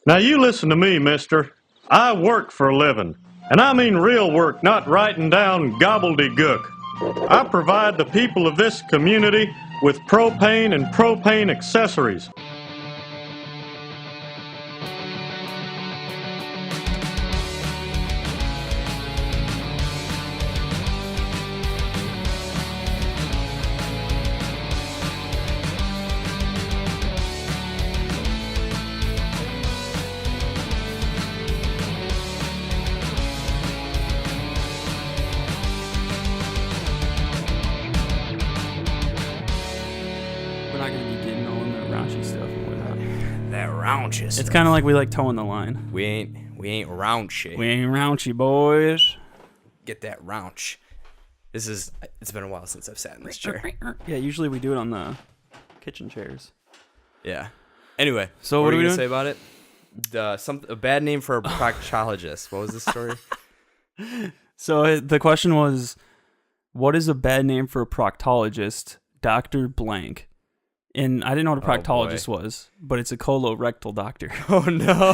Now you listen to me, mister. I work for a living. And I mean real work, not writing down gobbledygook. I provide the people of this community with propane and propane accessories. It's kind of like we like towing the line. We ain't raunchy. We ain't raunchy, boys. Get that raunch. It's been a while since I've sat in this chair. Yeah, usually we do it on the kitchen chairs. Yeah. Anyway, so what are we we gonna doing? say about it? A bad name for a proctologist. What was the story? So the question was, what is a bad name for a proctologist? Dr. Blank. And I didn't know what a proctologist was, but it's a colorectal doctor. Oh no!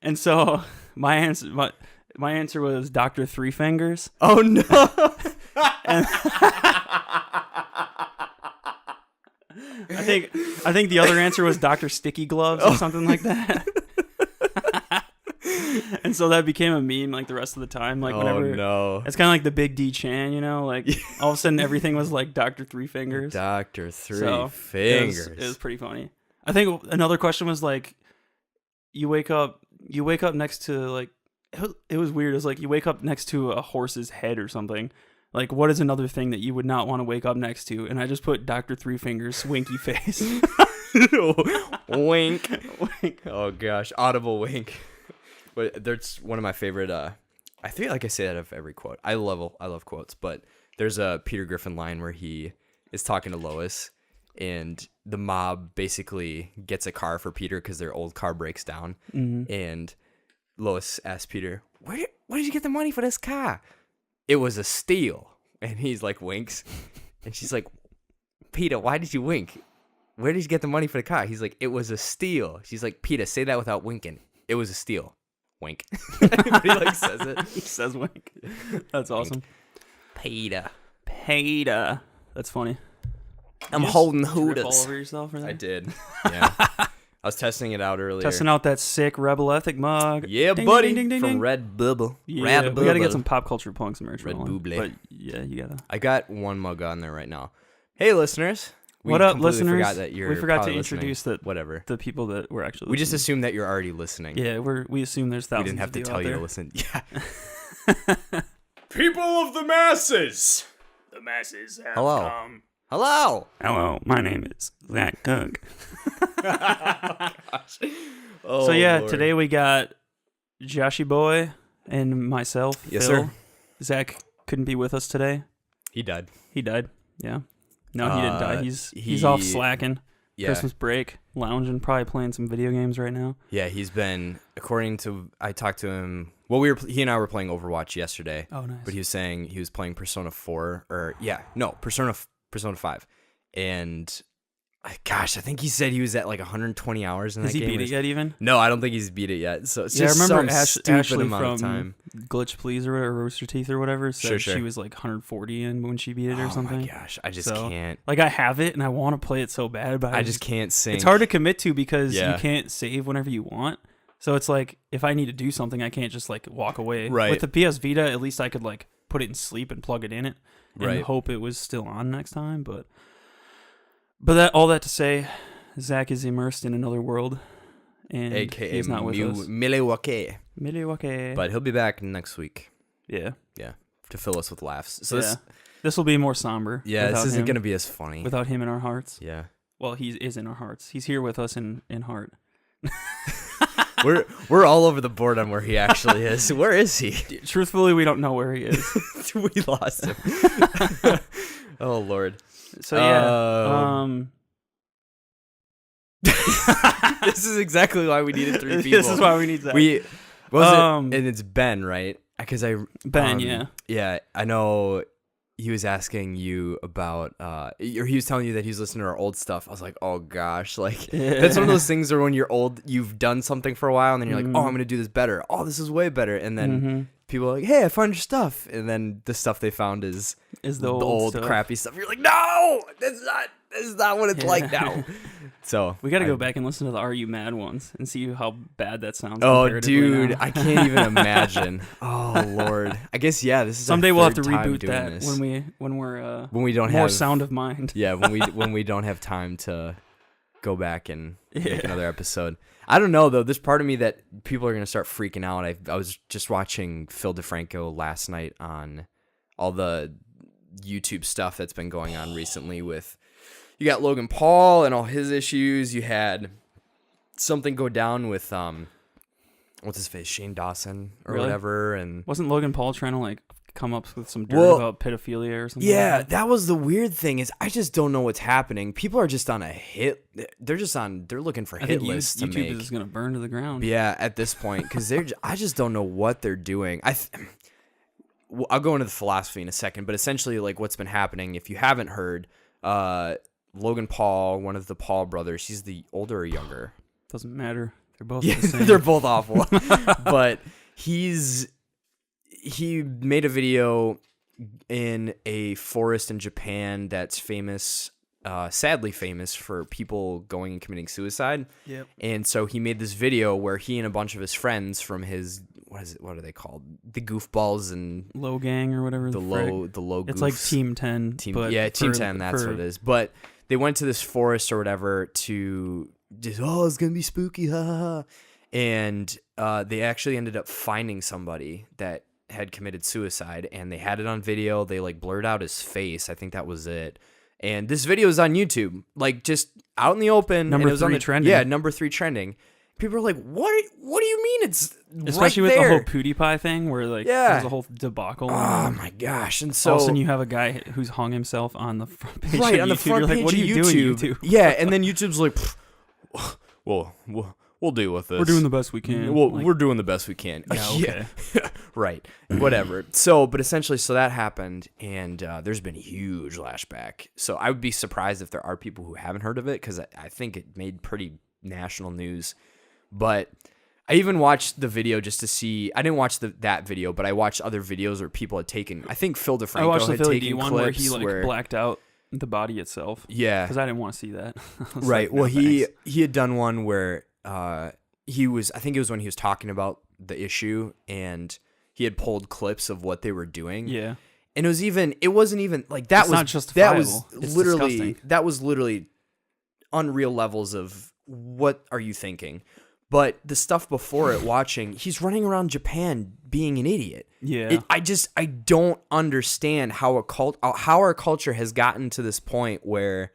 And so my answer was Dr. Three Fingers. Oh no! And I think the other answer was Dr. Sticky Gloves or something like that. And so that became a meme like the rest of the time. Like whenever, no. It's kind of like the Big D Chan, you know? Like all of a sudden everything was like Dr. Three Fingers. Dr. Three Fingers. It was pretty funny. I think another question was like, you wake up next to like, it was weird. It was like you wake up next to a horse's head or something. Like, what is another thing that you would not want to wake up next to? And I just put Dr. Three Fingers, winky face. Wink. Wink. Oh gosh, audible wink. But there's one of my favorite. I feel like I say that of every quote. I love quotes, but there's a Peter Griffin line where he is talking to Lois, and the mob basically gets a car for Peter because their old car breaks down, and Lois asks Peter, "Where did you get the money for this car?" "It was a steal," and he's like winks, and she's like, "Peter, why did you wink? Where did you get the money for the car?" He's like, "It was a steal." She's like, "Peter, say that without winking. It was a steal." Wink. But he like says it. He says wink. That's awesome. Peter. That's funny. I'm holding Trip all Hooters. over yourself for that? I did. Yeah. I was testing it out earlier. Testing out that sick Rebel Ethic mug. Yeah, Ding, buddy. ding, ding, ding, From ding. Red Bubble. Yeah, Red we gotta get Bubble. some Pop Culture Punks merch. Red rolling. Bubble. But yeah, you gotta. I got one mug on there right now. Hey, listeners. What up, completely listeners? Forgot that you're we forgot to probably introduce whatever. the people that were actually listening. We just assumed that you're already listening. Yeah, we assume there's We thousands didn't have of to you tell out you there. to listen. Yeah. People of the masses. The masses have Hello. come. Hello. Hello, my name is Zach Cook. Oh, So yeah, Lord. today we got Joshy Boy and myself. Yes, Phil. sir. Zach couldn't be with us today. He died. He died. Yeah. No, he didn't die. He's off slacking. Yeah. Christmas break, lounging, probably playing some video games right now. Yeah, he's been, according to, I talked to him, well, he and I were playing Overwatch yesterday. Oh, nice. But he was saying he was playing Persona 4, Persona 5. And, gosh, I think he said he was at like 120 hours in Has that he game. beat it yet even? No, I don't think he's beat it yet. So it's Yeah, I just remember some stupid Ashley amount of from time. Glitch Please or Rooster Teeth or whatever said Sure. she was like 140 in when she beat it or something. Oh my gosh, I just So, can't. Like I have it and I want to play it so bad, but I just can't sing. It's hard to commit to because Yeah. you can't save whenever you want. So it's like if I need to do something, I can't just like walk away. Right. With the PS Vita, at least I could like put it in sleep and plug it in it and Right. hope it was still on next time. But that all that to say, Zach is immersed in another world, and AKA he's not with us. Milwaukee. Milwaukee. But he'll be back next week. Yeah. Yeah, to fill us with laughs. So yeah. This will be more somber. this isn't going to be as funny. Without him in our hearts. Yeah. Well, he is in our hearts. He's here with us in heart. We're all over the board on where he actually is. Where is he? Truthfully, we don't know where he is. We lost him. Oh Lord. So yeah. This is exactly why we needed 3 people. This is why we need Zach. It? And it's Ben, right? Because Ben, yeah. Yeah, I know he was asking you about, or he was telling you that he's listening to our old stuff. I was like, oh gosh, like that's one of those things where when you're old, you've done something for a while, and then you're like, oh, I'm gonna do this better. Oh, this is way better. And then people are like, hey, I found your stuff, and then the stuff they found is the old stuff. Crappy stuff. You're like, no, that's not what it's like now. So we got to go back and listen to the Are You Mad ones and see how bad that sounds. Oh, dude, I can't even imagine. Oh, Lord. I guess this is someday we'll have to reboot that this. when we don't more have sound of mind. Yeah, when we don't have time to go back and make another episode. I don't know though. There's part of me that people are gonna start freaking out. I was just watching Phil DeFranco last night on all the YouTube stuff that's been going on recently with. You got Logan Paul and all his issues. You had something go down with what's his face, Shane Dawson or whatever. And wasn't Logan Paul trying to like come up with some dirt about pedophilia or something? Yeah, that was the weird thing is I just don't know what's happening. People are just on a hit. They're looking for hit lists to make. YouTube is gonna burn to the ground. Yeah, at this point because I just don't know what they're doing. I'll go into the philosophy in a second, but essentially like what's been happening. If you haven't heard, Logan Paul, one of the Paul brothers, he's the older or younger? Doesn't matter. They're both the same. They're both awful. But he made a video in a forest in Japan that's famous, sadly famous for people going and committing suicide. Yep. And so he made this video where he and a bunch of his friends from his what are they called? The goofballs and Low Gang or whatever. The low goofs. It's like Team 10. Team 10. That's what it is. But they went to this forest or whatever to just it's gonna be spooky, ha ha ha. And they actually ended up finding somebody that had committed suicide, and they had it on video. They like blurred out his face. I think that was it. And this video is on YouTube, like just out in the open. Number 3 trending. Yeah, number 3 trending. People are like, "What do you mean it's especially right with there?" the whole PewDiePie thing, where like there's a whole debacle. Oh my gosh! And so all of a sudden you have a guy who's hung himself on the front page. Right of on the YouTube. front You're page like, what are you doing, YouTube? Yeah, and then YouTube's like, well, we'll deal with this. We're doing the best we can. Well, we're doing the best we can. Yeah, okay. Right. Whatever. So, but essentially, so that happened, and there's been a huge lashback. So I would be surprised if there are people who haven't heard of it, because I think it made pretty national news. But I even watched the video just to see. I didn't watch that video, but I watched other videos where people had taken. I think Phil DeFranco had taken clips where he like blacked out the body itself. Yeah, because I didn't want to see that. Right. Well, he had done one where he was. I think it was when he was talking about the issue, and he had pulled clips of what they were doing. Yeah. And it wasn't even like that. It's not justifiable. That was literally unreal levels of what are you thinking? But the stuff before it, watching, he's running around Japan being an idiot. Yeah. I don't understand how our culture has gotten to this point where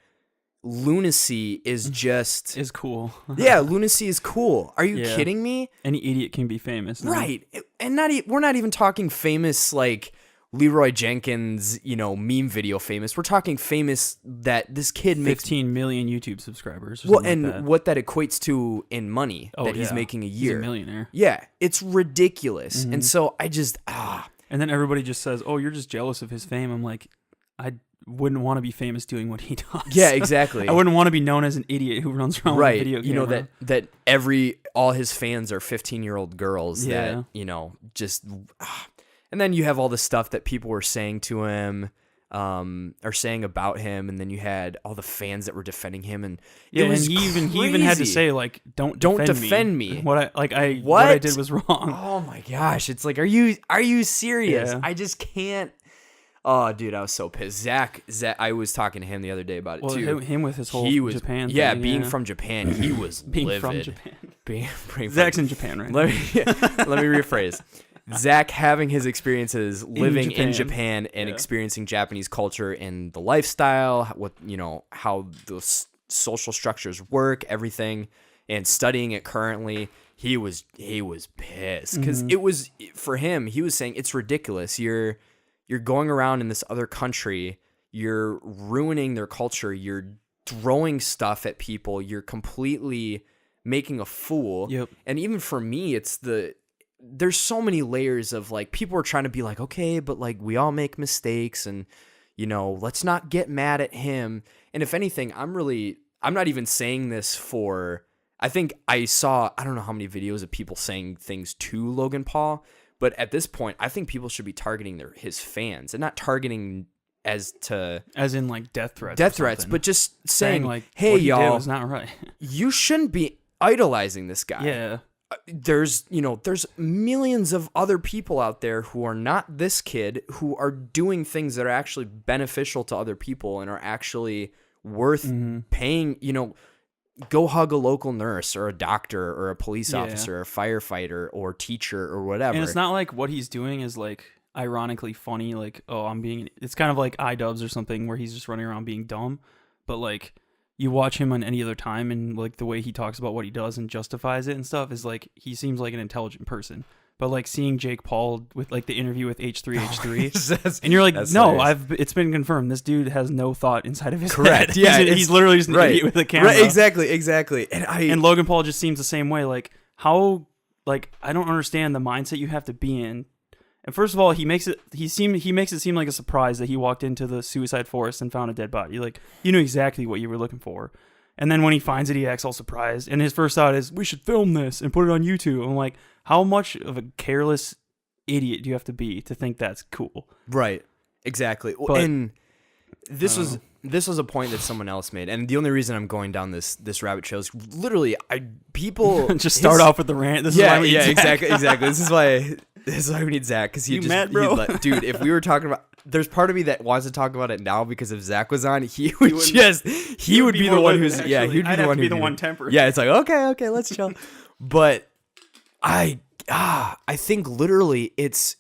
lunacy is just is cool. Yeah, lunacy is cool. Are you kidding me? Any idiot can be famous. No? Right. And we're not even talking famous like Leroy Jenkins, meme video famous. We're talking famous that this kid makes 15 million YouTube subscribers. Well, and what that equates to in money that he's making a year. He's a millionaire. Yeah, it's ridiculous. And so I just And then everybody just says, "Oh, you're just jealous of his fame." I'm like, I wouldn't want to be famous doing what he does. Yeah, exactly. I wouldn't want to be known as an idiot who runs around with a video camera. that all his fans are 15-year-old girls that just. And then you have all the stuff that people were saying to him, or saying about him, and then you had all the fans that were defending him, and it was he even had to say like, "Don't defend me. What I did was wrong." Oh my gosh! It's like, are you serious? Yeah. I just can't. Oh, dude, I was so pissed. Zach, I was talking to him the other day about it too. Him with his whole Japan thing. Yeah, being from Japan, he was being livid. From Japan. Being Zach's in Japan, right? Let me rephrase. Zach having his experiences living in Japan and experiencing Japanese culture and the lifestyle, how the social structures work, everything, and studying it currently. He was pissed because it was for him. He was saying it's ridiculous. You're going around in this other country. You're ruining their culture. You're throwing stuff at people. You're completely making a fool. Yep. And even for me, there's so many layers of like people are trying to be like, okay, but like we all make mistakes, and let's not get mad at him. And if anything, I'm not even saying this for, I think I don't know how many videos of people saying things to Logan Paul, but at this point, I think people should be targeting his fans and not targeting as in like death threats, but just saying like, hey, what y'all, was not right. You shouldn't be idolizing this guy. Yeah. There's millions of other people out there who are not this kid, who are doing things that are actually beneficial to other people and are actually worth paying, go hug a local nurse or a doctor or a police officer, or a firefighter or teacher or whatever. And it's not like what he's doing is like ironically funny, like, oh, it's kind of like iDubbbz or something where he's just running around being dumb, but like you watch him on any other time and like the way he talks about what he does and justifies it and stuff is like he seems like an intelligent person. But like seeing Jake Paul with like the interview with H3H3 and you're like, no, hilarious. It's been confirmed this dude has no thought inside of his head. Yeah, he's literally just an idiot with a camera. Right, exactly. And Logan Paul just seems the same way. Like how, like I don't understand the mindset you have to be in. And first of all, he makes it seem like a surprise that he walked into the suicide forest and found a dead body. Like you knew exactly what you were looking for. And then when he finds it, he acts all surprised. And his first thought is, we should film this and put it on YouTube. I'm like, how much of a careless idiot do you have to be to think that's cool? Right. Exactly. But, and this was a point that someone else made. And the only reason I'm going down this rabbit trail is literally people just start off with the rant. This is why we need Zach. exactly. This is why we need Zach, because he mad, bro? Dude, if we were talking about, there's part of me that wants to talk about it now because if Zach was on, he would be the one who's he'd be the one tempered. Yeah, it's like okay, let's chill. But I think literally it's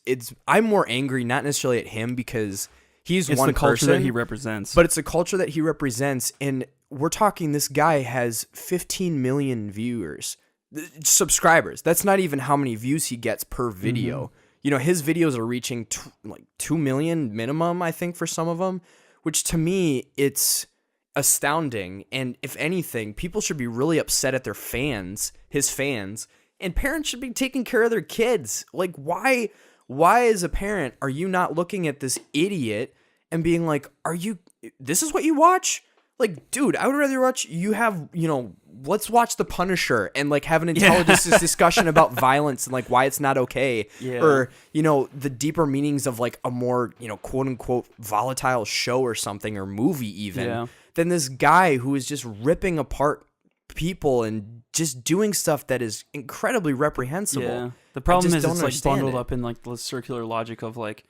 I'm more angry not necessarily at him because it's one the culture person that he represents, but it's a culture that he represents, and we're talking this guy has 15 million viewers. Subscribers. That's not even how many views he gets per video. His videos are reaching 2 million minimum, I think, for some of them, which to me, it's astounding. And if anything, people should be really upset at his fans, and parents should be taking care of their kids. Like, why as a parent are you not looking at this idiot and being like, this is what you watch? Like, dude, I would rather watch let's watch The Punisher and like have an intelligent discussion about violence and like why it's not okay. Yeah. Or, the deeper meanings of like a more, quote unquote volatile show or something or movie even than this guy who is just ripping apart people and just doing stuff that is incredibly reprehensible. Yeah. The problem is it's like bundled up in like the circular logic of like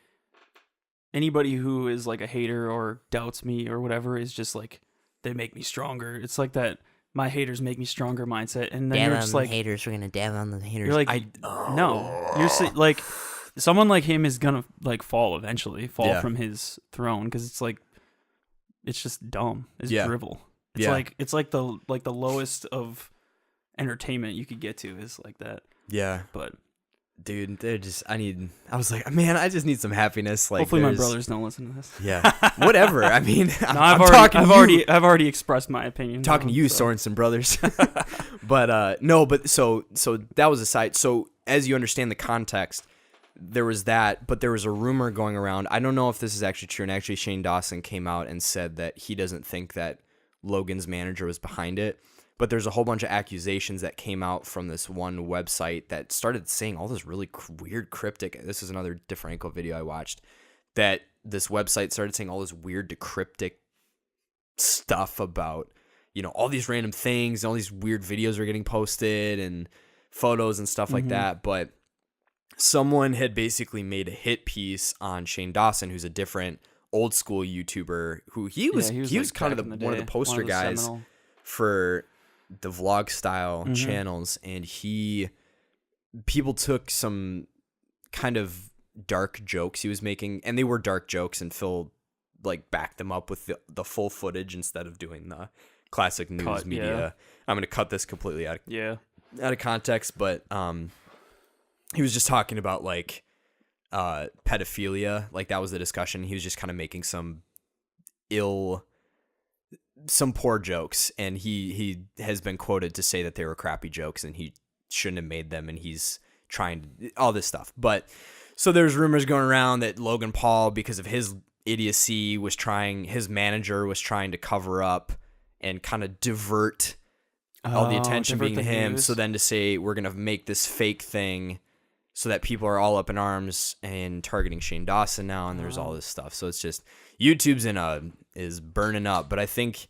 anybody who is like a hater or doubts me or whatever is just like, they make me stronger. It's like that my haters make me stronger mindset. And then you're just like, haters, we're going to dab on the haters. You're like, no. You're like, someone like him is going to like fall eventually, from his throne. Cause it's like, it's just dumb. It's drivel. It's like the lowest of entertainment you could get to is like that. Yeah. But dude, I was like, man, I just need some happiness. Like, hopefully my brothers don't listen to this. Yeah, whatever. I mean, I've already expressed my opinion. Talking to you, Sorensen brothers. But so that was aside. So as you understand the context, there was that, but there was a rumor going around. I don't know if this is actually true. And actually, Shane Dawson came out and said that he doesn't think that Logan's manager was behind it. But there's a whole bunch of accusations that came out from this one website that started saying all this really weird cryptic. This is another different ankle video I watched. That this website started saying all this weird cryptic stuff about, all these random things and all these weird videos were getting posted and photos and stuff like that. But someone had basically made a hit piece on Shane Dawson, who's a different old school YouTuber who he was like kind of one of the poster guys for the vlog style channels, and people took some kind of dark jokes he was making, and they were dark jokes, and Phil like backed them up with the full footage instead of doing the classic news media. Yeah. I'm gonna cut this completely out of context, but he was just talking about like pedophilia, like that was the discussion. He was just kind of making some poor jokes, and he has been quoted to say that they were crappy jokes and he shouldn't have made them, and he's trying to all this stuff. But so there's rumors going around that Logan Paul, because of his idiocy his manager was trying to cover up and kind of divert all the attention being to him. So then to say we're going to make this fake thing so that people are all up in arms and targeting Shane Dawson now, and there's all this stuff. So it's just YouTube's is burning up. But I think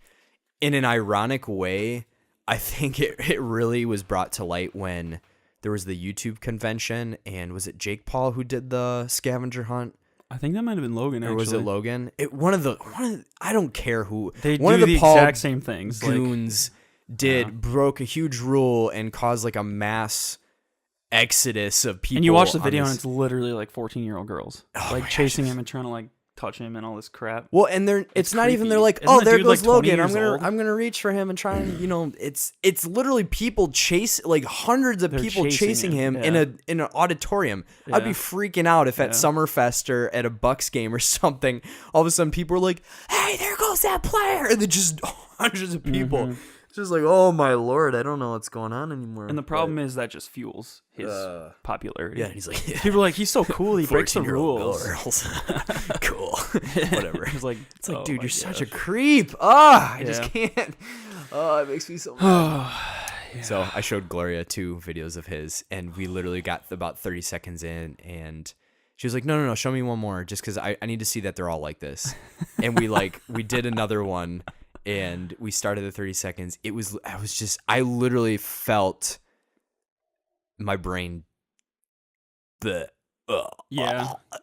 in an ironic way, I think it really was brought to light when there was the YouTube convention, and was it Jake Paul who did the scavenger hunt? I think that might have been Logan. Actually. Or was it Logan? One of the I don't care who. They one do of the Paul exact same things. Goons broke a huge rule and caused like a mass exodus of people. And you watch the video, and it's literally like 14-year-old girls chasing him and trying to like touch him and all this crap. Well, and it's not even. They're like, Isn't there dude, goes like, Logan. 20 years I'm gonna reach for him and try and it's literally people like hundreds of people chasing him in an auditorium. Yeah. I'd be freaking out if at Summerfest or at a Bucks game or something, all of a sudden people are like, "Hey, there goes that player!" And then just hundreds of people. Mm-hmm. It's just like, oh my lord, I don't know what's going on anymore. And the problem is that just fuels his popularity. Yeah, he's like, people are like, he's so cool, he breaks the rules. Cool. Whatever. It's like, dude, you're such a creep. I just can't. It makes me so mad. So I showed Gloria 2 videos of his, and we literally got about 30 seconds in, and she was like, no, show me one more, just because I need to see that they're all like this. And we did another one, and we started the 30 seconds. I literally felt my brain. I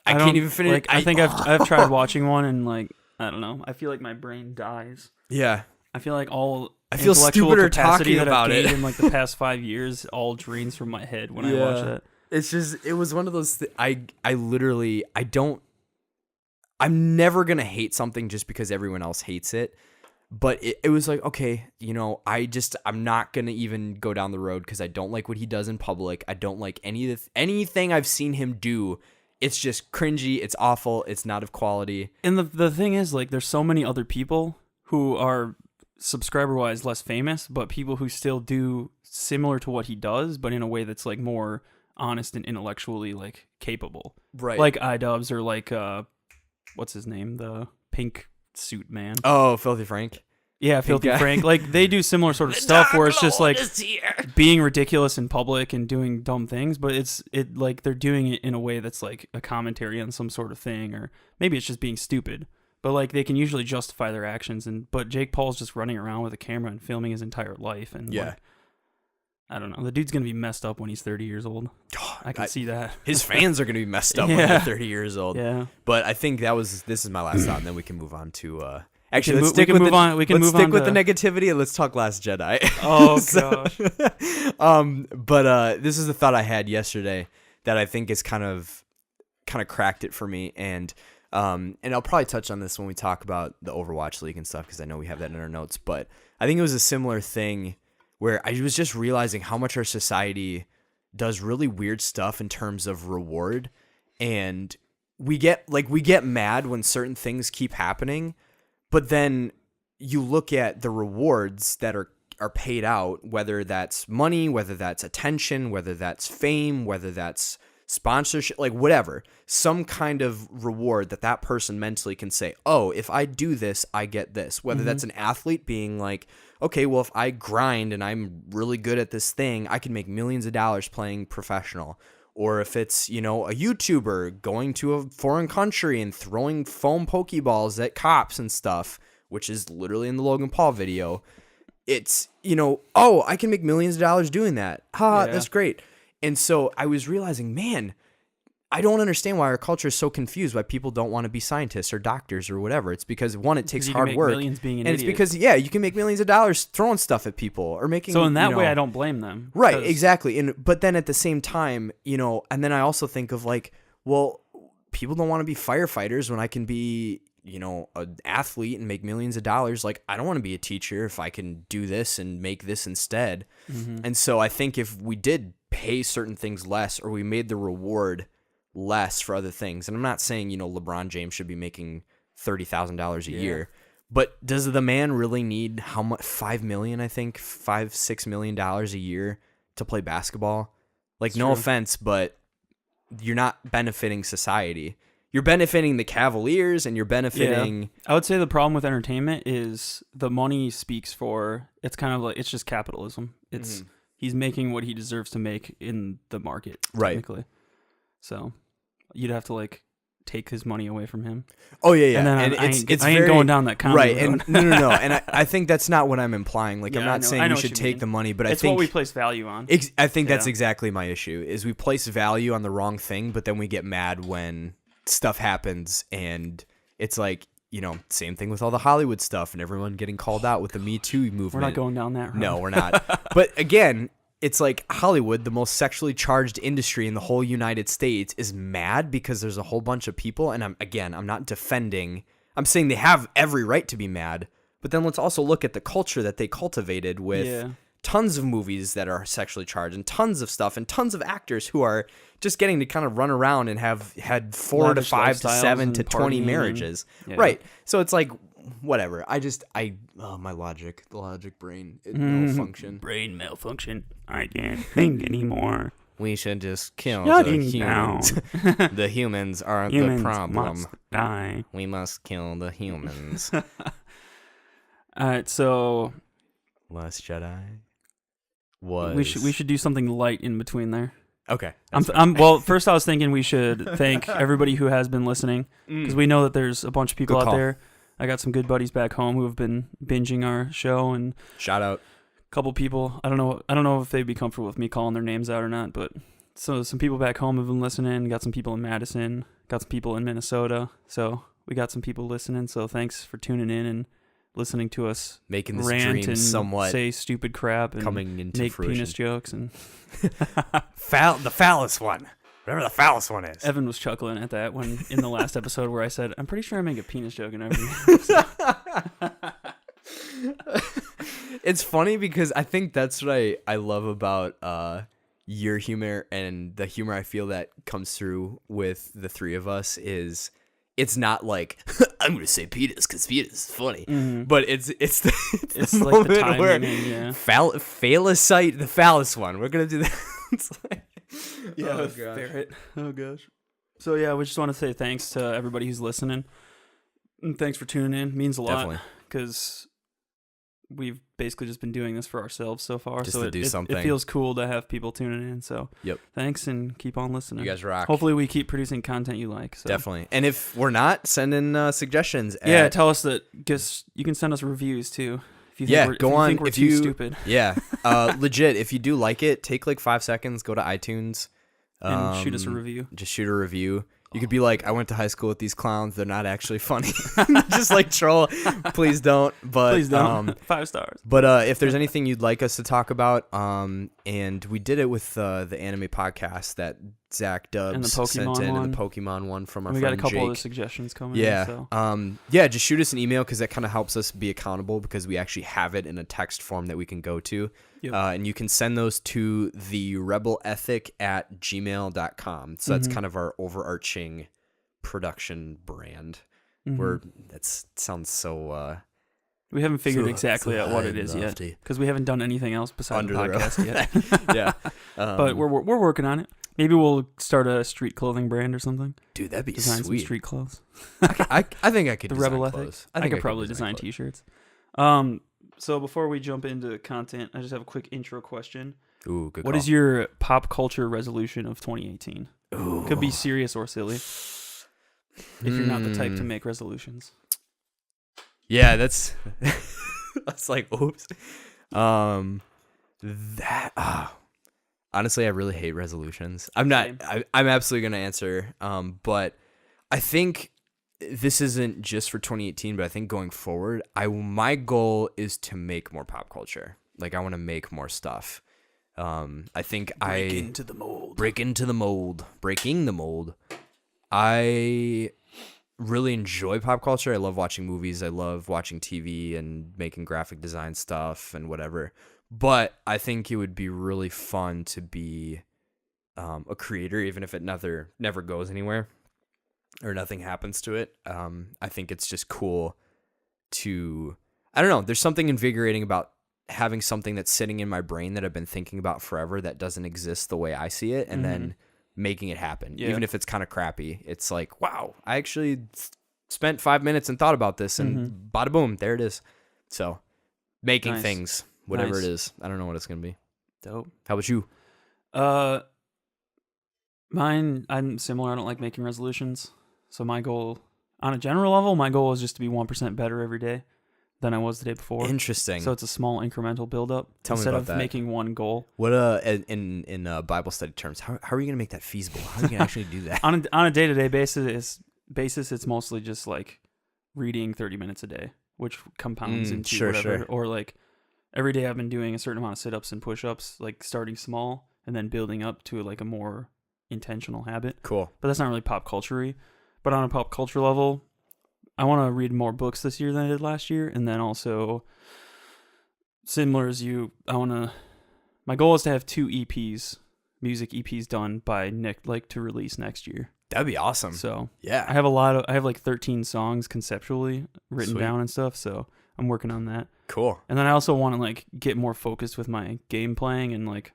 can't even finish. Like, I think I've tried watching one, and like, I don't know. I feel like my brain dies. Yeah. I feel like all I feel intellectual stupider capacity talking that about I've gained it in like the past 5 years all drains from my head when I watch it. It's just, it was one of those, I'm never going to hate something just because everyone else hates it. But it was like, okay, I'm not going to even go down the road because I don't like what he does in public. I don't like anything I've seen him do. It's just cringy. It's awful. It's not of quality. And the thing is, like, there's so many other people who are subscriber-wise less famous, but people who still do similar to what he does, but in a way that's like more honest and intellectually like capable. Right. Like iDubbbz or like what's his name? The pink suit man. Oh, Filthy Frank. Yeah, Filthy Frank. Like, they do similar sort of stuff where it's just like being ridiculous in public and doing dumb things, but it like they're doing it in a way that's like a commentary on some sort of thing, or maybe it's just being stupid. But like they can usually justify their actions, but Jake Paul's just running around with a camera and filming his entire life, and like, I don't know. The dude's gonna be messed up when he's 30 years old. I can see that. His fans are gonna be messed up when they're 30 years old. Yeah. But I think this is my last thought, and then we can move on to. Actually, we can move on with the negativity, and let's talk Last Jedi. Oh gosh. But this is the thought I had yesterday that I think is kind of cracked it for me, and I'll probably touch on this when we talk about the Overwatch League and stuff, because I know we have that in our notes. But I think it was a similar thing where I was just realizing how much our society does really weird stuff in terms of reward, and we get mad when certain things keep happening. But then you look at the rewards that are paid out, whether that's money, whether that's attention, whether that's fame, whether that's sponsorship, like whatever, some kind of reward that person mentally can say, oh, if I do this, I get this. Whether that's an athlete being like, okay, well, if I grind and I'm really good at this thing, I can make millions of dollars playing professional. Or if it's, a YouTuber going to a foreign country and throwing foam Pokeballs at cops and stuff, which is literally in the Logan Paul video. It's, oh, I can make millions of dollars doing that. That's great. And so I was realizing, man, I don't understand why our culture is so confused, why people don't want to be scientists or doctors or whatever. It's because, one, it takes hard work. Being an and idiot. It's because, you can make millions of dollars throwing stuff at people or making. So in that way, I don't blame them. Right, exactly. But then at the same time, and then I also think of like, well, people don't want to be firefighters when I can be, an athlete and make millions of dollars. Like, I don't want to be a teacher if I can do this and make this instead. And so I think if we did pay certain things less, or we made the reward less for other things, and I'm not saying LeBron James should be making $30,000 a year, but does the man really need how much? $5 million, I think, $6 million a year to play basketball? Like, no offense, but you're not benefiting society. you're benefiting the Cavaliers and you're benefiting. I would say the problem with entertainment is the money speaks for. It's kind of like it's just capitalism. It's he's making what he deserves to make in the market, technically. So you'd have to like take his money away from him. Oh yeah. And then and I it's ain't very, going down that comedy right. road. And no. And I think that's not what I'm implying. Like I'm not saying we should take the money, but I think what we place value on. I think that's exactly my issue. Is we place value on the wrong thing, but then we get mad when stuff happens, and it's like, you know, same thing with all the Hollywood stuff and everyone getting called out with the Me Too movement. We're not going down that road. No, we're not. But again, it's like Hollywood, the most sexually charged industry in the whole United States, is mad because there's a whole bunch of people. And I'm not defending. I'm saying they have every right to be mad. But then let's also look at the culture that they cultivated with tons of movies that are sexually charged and tons of stuff and tons of actors who are just getting to kind of run around and have had 4 to 5 to 7 to 20 marriages. Right. So it's like, whatever. My logic brain, it malfunction. Brain malfunction. I can't think anymore. We should just kill Shutting the humans. The humans are the problem. Must die. We must kill the humans. All right, so Last Jedi was. We should do something light in between there. Okay. Well, first I was thinking we should thank everybody who has been listening, because we know that there's a bunch of people out there. I got some good buddies back home who have been binging our show, and shout out a couple people. I don't know if they'd be comfortable with me calling their names out or not, but so some people back home have been listening. Got some people in Madison, got some people in Minnesota. So we got some people listening. So thanks for tuning in and listening to us making this rant dream and somewhat say stupid crap and coming into make fruition. penis jokes and the phallus one. Whatever the phallus one is. Evan was chuckling at that when in the last episode where I said, I'm pretty sure I make a penis joke in every episode. It's funny because I think that's what I love about your humor and the humor I feel that comes through with the three of us is it's not like I'm gonna say penis because penis is funny, but it's the like moment the timing where and, phallicite the phallus one. We're gonna do that. It's like, ferret. Oh gosh. So yeah, we just want to say thanks to everybody who's listening, and thanks for tuning in. It means a lot because we've basically just been doing this for ourselves so far. Just so to do something. It feels cool to have people tuning in. So thanks and keep on listening. You guys rock. Hopefully we keep producing content you like. So. Definitely. And if we're not, send in suggestions. Tell us that. You can send us reviews too. If you think we're too stupid. Yeah. Legit. If you do like it, take like 5 seconds, go to iTunes. And shoot us a review. Just shoot a review. You could be like, I went to high school with these clowns. They're not actually funny. Just like troll. Please don't. But, please don't. 5 stars. But if there's anything you'd like us to talk about, and we did it with the anime podcast that Zach Dubs sent in, and the Pokemon one from our friend Jake. We got a couple other suggestions coming in. Yeah. Just shoot us an email because that kind of helps us be accountable because we actually have it in a text form that we can go to. Yep. And you can send those to therebelethic@gmail.com. So that's kind of our overarching production brand. That sounds so... we haven't figured exactly out what it is yet because we haven't done anything else besides the podcast yet. Yeah. But we're working on it. Maybe we'll start a street clothing brand or something. Dude, that'd be design sweet. some street clothes. I think I could the design Rebel Ethic. clothes. I could probably design T-shirts. So before we jump into content, I just have a quick intro question. Ooh, good What is your pop culture resolution of 2018? Ooh. Could be serious or silly. If you're not the type to make resolutions. Yeah, that's like oops. Honestly, I really hate resolutions. I'm absolutely gonna answer. But I think this isn't just for 2018, but I think going forward, my goal is to make more pop culture. Like I want to make more stuff. I think breaking the mold. I really enjoy pop culture. I love watching movies. I love watching TV and making graphic design stuff and whatever. But I think it would be really fun to be a creator, even if it never goes anywhere or nothing happens to it. I think it's just cool to, I don't know, there's something invigorating about having something that's sitting in my brain that I've been thinking about forever that doesn't exist the way I see it, and then making it happen, Yeah. even if it's kind of crappy. It's like, wow, I actually spent 5 minutes and thought about this, and bada boom, there it is. So making Nice. things, whatever Nice. it is, I don't know what it's gonna be. Dope. How about you? Mine, I'm similar. I don't like making resolutions. So my goal, on a general level, my goal is just to be 1% better every day than I was the day before. Interesting. So it's a small incremental build-up Tell me instead about of that. making one goal. What in Bible study terms, how are you gonna make that feasible? How are you gonna actually do that? On a day-to-day basis, it's mostly just like reading 30 minutes a day, which compounds into sure, whatever. sure. Or like every day I've been doing a certain amount of sit-ups and push-ups, like starting small and then building up to like a more intentional habit. Cool. But that's not really pop culture-y. But on a pop culture level, I want to read more books this year than I did last year, and then also similar as you, my goal is to have 2 EPs, music EPs done by to release next year. That'd be awesome. So Yeah. I have like 13 songs conceptually written Sweet. down and stuff, so I'm working on that. Cool. And then I also want to like get more focused with my game playing and like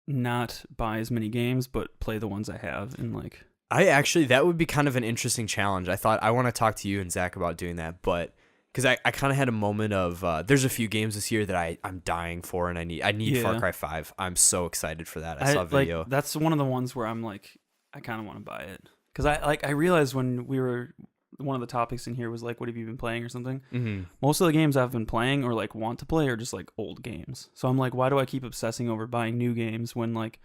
not buy as many games, but play the ones I have and like. That would be kind of an interesting challenge. I want to talk to you and Zach about doing that, but because I kind of had a moment of there's a few games this year that I'm dying for, and I need Far Cry 5. I'm so excited for that. I saw a video. Like, that's one of the ones where I'm like, I kind of want to buy it because I realized when we were, one of the topics in here was like, what have you been playing or something? Mm-hmm. Most of the games I've been playing or like want to play are just like old games. So I'm like, why do I keep obsessing over buying new games when like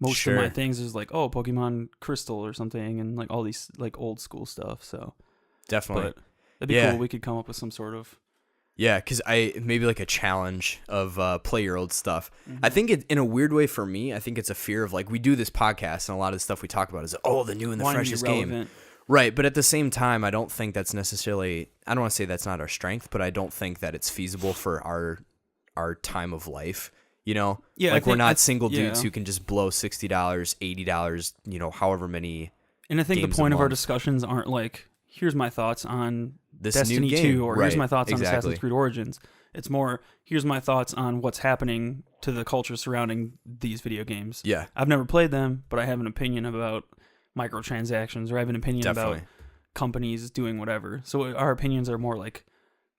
most of my things is like, oh, Pokemon Crystal or something, and like all these like old school stuff. So Definitely. but it'd be cool. We could come up with some sort of. Yeah, because maybe like a challenge of play your old stuff. Mm-hmm. I think in a weird way for me, I think it's a fear of like we do this podcast and a lot of the stuff we talk about is the new and the freshest game. Right, but at the same time, I don't think that's necessarily. I don't want to say that's not our strength, but I don't think that it's feasible for our time of life. You know, Yeah, like we're not single dudes who can just blow $60, $80, you know, however many. And I think the games point a of our month. discussions aren't like, here's my thoughts on This Destiny new game. 2 or here's my thoughts on Assassin's Creed Origins. It's more, here's my thoughts on what's happening to the culture surrounding these video games. Yeah, I've never played them, but I have an opinion about microtransactions, or I have an opinion about companies doing whatever. So our opinions are more like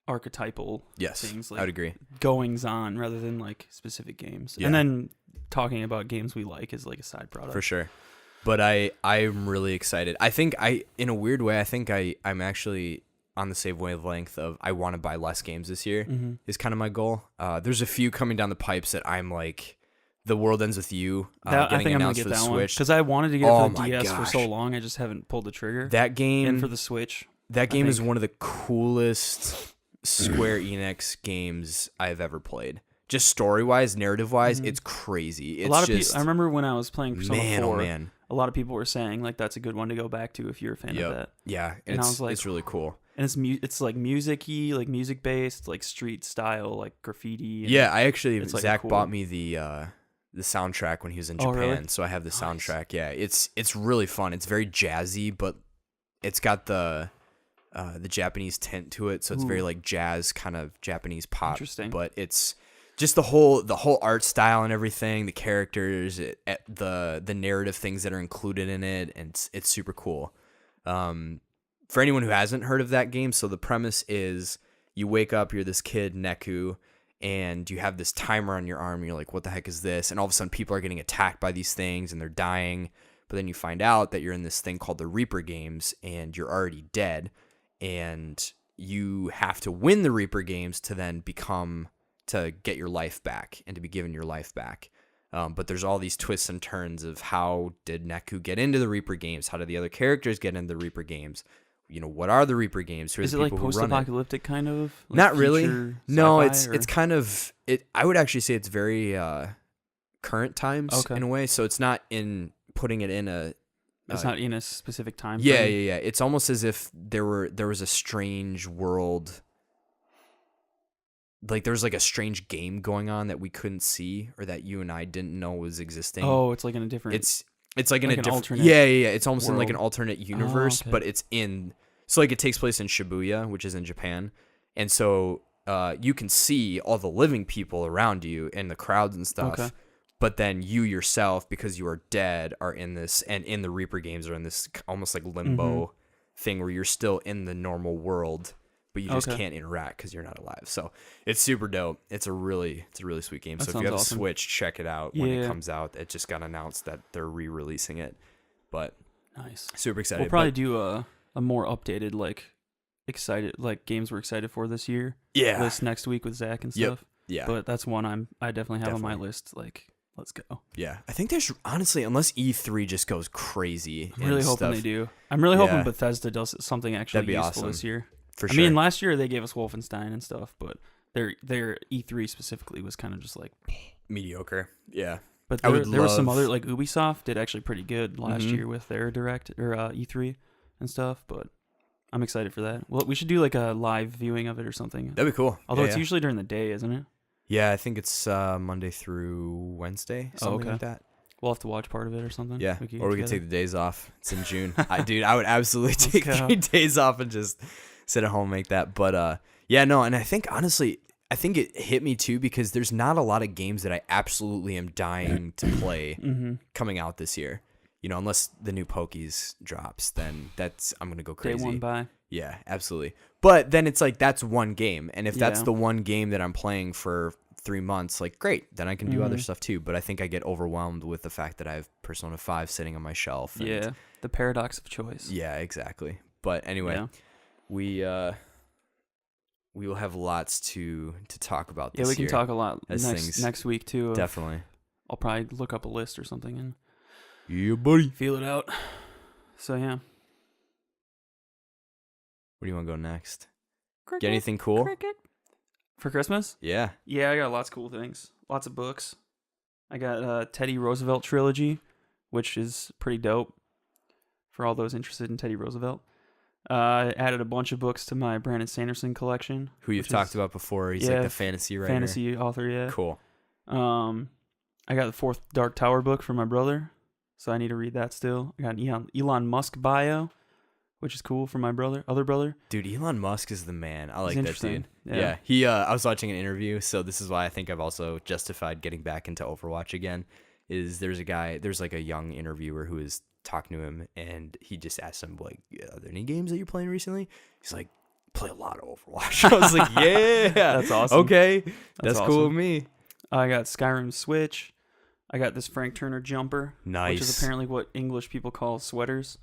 archetypal things, like I would agree. goings on rather than like specific games. Yeah. And then talking about games we like is like a side product. For sure. But I'm really excited. I think in a weird way, I think I'm actually on the same wavelength of I want to buy less games this year is kind of my goal. There's a few coming down the pipes that I'm like, The World Ends With You I think I'm gonna get that one because I wanted to get it for the DS for so long. I just haven't pulled the trigger. That game and for the Switch. That game is one of the coolest Square Enix games I've ever played. Just story-wise, narrative-wise, it's crazy. It's a lot of people. I remember when I was playing Persona 4. Man. A lot of people were saying like that's a good one to go back to if you're a fan of that. Yeah, and I was like, it's really cool. And it's like music-y, like music-based, like street style, like graffiti. Yeah, I actually like Zach bought me the soundtrack when he was in Japan, really? so I have the soundtrack. Yeah, it's really fun. It's very jazzy, but it's got the Japanese tint to it, so it's very like jazz kind of Japanese pop. Interesting. But it's just the whole art style and everything, the characters, the narrative things that are included in it, and it's super cool. For anyone who hasn't heard of that game, so the premise is you wake up, you're this kid, Neku, and you have this timer on your arm, and you're like, what the heck is this? And all of a sudden people are getting attacked by these things and they're dying, but then you find out that you're in this thing called the Reaper games and you're already dead, and you have to win the Reaper games to then to get your life back and to be given your life back. But there's all these twists and turns of how did Neku get into the Reaper games? How did the other characters get into the Reaper games? You know, what are the Reaper games? Who are is the it people like who run it? post-apocalyptic kind of? Like Not really. No, it's it's kind of it. I would actually say it's very current times in a way. So it's not in putting it in a. It's not in a specific time. Yeah. frame. It's almost as if there was a strange world. Like there's like a strange game going on that we couldn't see or that you and I didn't know was existing. Oh, it's like in a different. It's like in a different. alternate. Yeah. It's almost in like world. an alternate universe, okay. but it's in. So like it takes place in Shibuya, which is in Japan, and so you can see all the living people around you and the crowds and stuff. Okay. but then you yourself, because you are dead, are in this, and in the Reaper games are in this almost like limbo thing where you're still in the normal world, but you just can't interact because you're not alive. So it's super dope. It's a really sweet game. That so if you have awesome. a Switch, check it out when it comes out. It just got announced that they're re-releasing it, but nice. Super excited. We'll probably do a more updated games we're excited for this year. Yeah. List next week with Zach and stuff. Yeah. But that's one I definitely have on my list. Like, let's go. Yeah. I think there's honestly, unless E3 just goes crazy. I'm really hoping they do. I'm really hoping Bethesda does something actually useful awesome. This year. For sure. I mean, last year they gave us Wolfenstein and stuff, but their E3 specifically was kind of just like mediocre. Yeah. But there was some other, like Ubisoft did actually pretty good last year with their E3 and stuff, but I'm excited for that. Well, we should do like a live viewing of it or something. That'd be cool. Although it's usually during the day, isn't it? Yeah, I think it's Monday through Wednesday, something like that. We'll have to watch part of it or something. Yeah, we could take the days off. It's in June. I would absolutely take 3 days off and just sit at home and make that. But yeah, no, and I think honestly, it hit me too because there's not a lot of games that I absolutely am dying to play coming out this year. You know, unless the new Pokies drops, then I'm gonna go crazy. Day one buy. Yeah, absolutely. But then it's like that's one game, and if that's the one game that I'm playing for 3 months, like great, then I can do other stuff too. But I think I get overwhelmed with the fact that I have Persona 5 sitting on my shelf. And the paradox of choice. Yeah, exactly. But anyway, we will have lots to talk about this year. Yeah, we can talk a lot next week too. Definitely. I'll probably look up a list or something and buddy, feel it out. So yeah. Where do you want to go next? Cricket, get anything cool? Cricket. For Christmas? Yeah. Yeah, I got lots of cool things. Lots of books. I got Teddy Roosevelt trilogy, which is pretty dope for all those interested in Teddy Roosevelt. I added a bunch of books to my Brandon Sanderson collection. Who you've talked about before. He's like the fantasy writer. Fantasy author, yeah. Cool. I got the 4th Dark Tower book for my brother, so I need to read that still. I got an Elon Musk bio, which is cool for my other brother. Dude, Elon Musk is the man. I like that dude. Yeah. He I was watching an interview, so this is why I think I've also justified getting back into Overwatch again. There's like a young interviewer who is talking to him, and he just asked him like, are there any games that you're playing recently? He's like, play a lot of Overwatch. I was like, yeah. That's awesome. Okay. That's awesome. Cool with me. I got Skyrim Switch. I got this Frank Turner jumper. Nice. Which is apparently what English people call sweaters.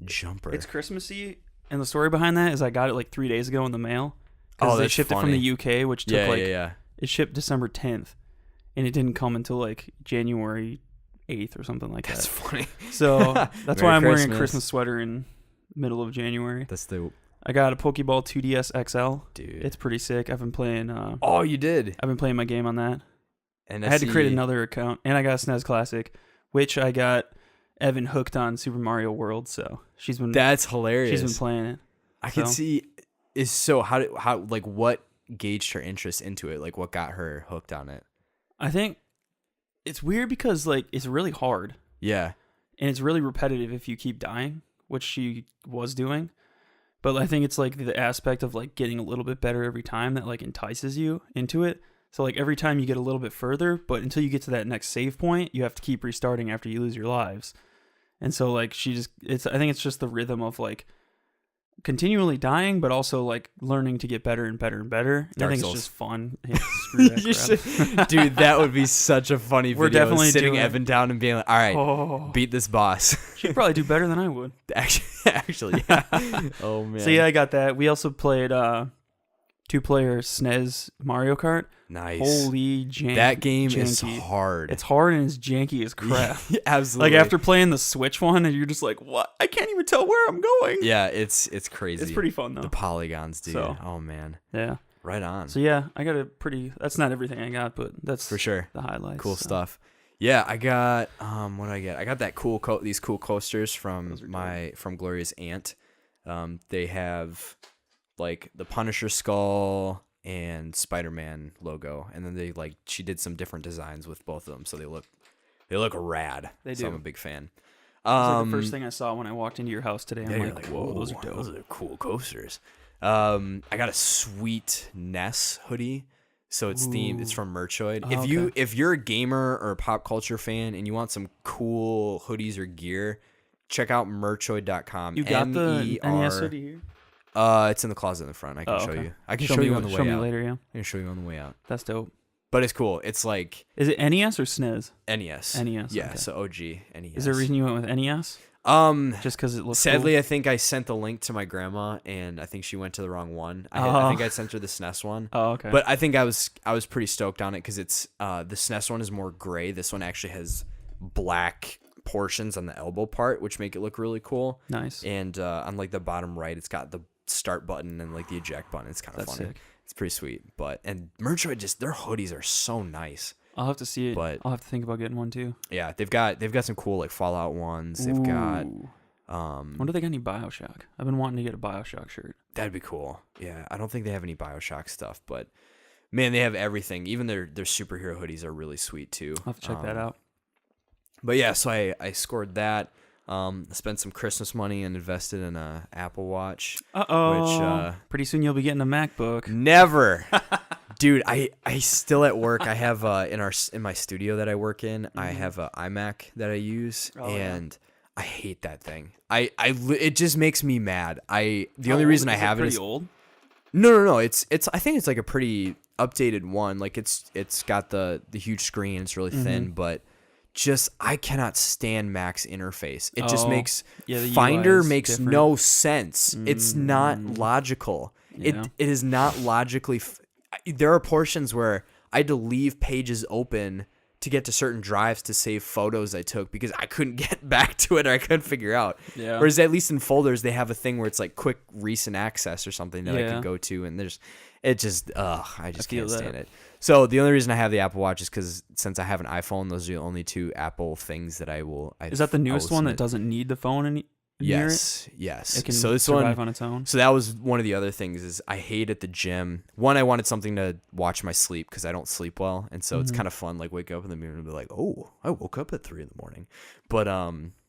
Jumper. It's Christmassy, and the story behind that is I got it like 3 days ago in the mail. Oh, they shipped it from the UK, which took it shipped December 10th, and it didn't come until like January 8th or something like that. That's funny. So that's why I'm wearing a Christmas sweater in middle of January. That's the. I got a Pokeball 2DS XL. Dude, it's pretty sick. I've been playing. Oh, you did. I've been playing my game on that. And I had to create another account, and I got a SNES Classic, which I got Evan hooked on Super Mario World. So she's been. That's hilarious. She's been playing it. I can see. How like what gauged her interest into it? Like what got her hooked on it? I think it's weird because like it's really hard. Yeah. And it's really repetitive if you keep dying, which she was doing. But I think it's like the aspect of like getting a little bit better every time that like entices you into it. So like every time you get a little bit further, but until you get to that next save point, you have to keep restarting after you lose your lives. And so like I think it's just the rhythm of like continually dying, but also like learning to get better and better and better. And I think it's just fun. Yeah, screw that Dude, that would be such a funny video. We're definitely sitting Evan down and being like, all right, beat this boss. She'd probably do better than I would. Actually, yeah. Oh man. So yeah, I got that. We also played 2-player SNES Mario Kart. Nice. Holy janky. That game is hard. It's hard and it's janky as crap. Absolutely. Like after playing the Switch one, and you're just like, what? I can't even tell where I'm going. Yeah, it's crazy. It's pretty fun though. The polygons, dude. So, oh man. Yeah. Right on. So yeah, I got that's not everything I got, but that's for sure the highlights. Cool stuff. Yeah, I got what did I get? I got that these cool coasters from Gloria's aunt. They have like the Punisher skull and Spider-Man logo, and then she did some different designs with both of them, so they look rad. They do. So I'm a big fan. Like the first thing I saw when I walked into your house today. I'm like, whoa, those are dope. Those are cool coasters. I got a sweet Ness hoodie. So it's themed. It's from Merchoid. Oh, If you're a gamer or a pop culture fan and you want some cool hoodies or gear, check out merchoid.com. You got the NES hoodie here? It's in the closet in the front. I can show you. I can show you on the way out. Show me later, yeah. I can show you on the way out. That's dope. But it's cool. It's like Is it NES or SNES? NES. NES. Yeah, okay. so OG NES. Is there a reason you went with NES? Just because it looks Sadly, cool? I think I sent the link to my grandma, and I think she went to the wrong one. I think I sent her the SNES one. Oh, okay. But I think I was pretty stoked on it because it's the SNES one is more gray. This one actually has black portions on the elbow part, which make it look really cool. Nice. And on like the bottom right, it's got the start button and like the eject button. It's kind of funny. Sick. It's pretty sweet. And Merchoid, just their hoodies are so nice. I'll have to see it. But I'll have to think about getting one too. Yeah, they've got some cool like Fallout ones. They've got I wonder if they got any BioShock. I've been wanting to get a BioShock shirt. That'd be cool. Yeah, I don't think they have any BioShock stuff, but man, they have everything. Even their superhero hoodies are really sweet too. I'll have to check that out. But yeah, so I scored that. Spent some Christmas money and invested in a Apple Watch. Which pretty soon you'll be getting a MacBook. Never. Dude, I still at work. I have in my studio that I work in, I have an iMac that I use, and I hate that thing. It just makes me mad. The only reason I have it is old. No. It's I think it's like a pretty updated one. Like it's got the huge screen. It's really thin, but just I cannot stand Mac's interface. It just makes Finder makes different. no sense. It's not logical. Yeah. It is not logically. There are portions where I had to leave pages open to get to certain drives to save photos I took because I couldn't get back to it or I couldn't figure out. Yeah. Whereas at least in folders they have a thing where it's like quick recent access or something that I can go to, and I just can't stand it. So the only reason I have the Apple Watch is because since I have an iPhone, those are the only two Apple things that Is that the newest one that doesn't need the phone near it? Yes. It can so this survive one on its own. So that was one of the other things is I hate at the gym. One, I wanted something to watch my sleep because I don't sleep well, and so it's kind of fun. Like wake up in the morning and be like, "Oh, I woke up at 3 a.m." But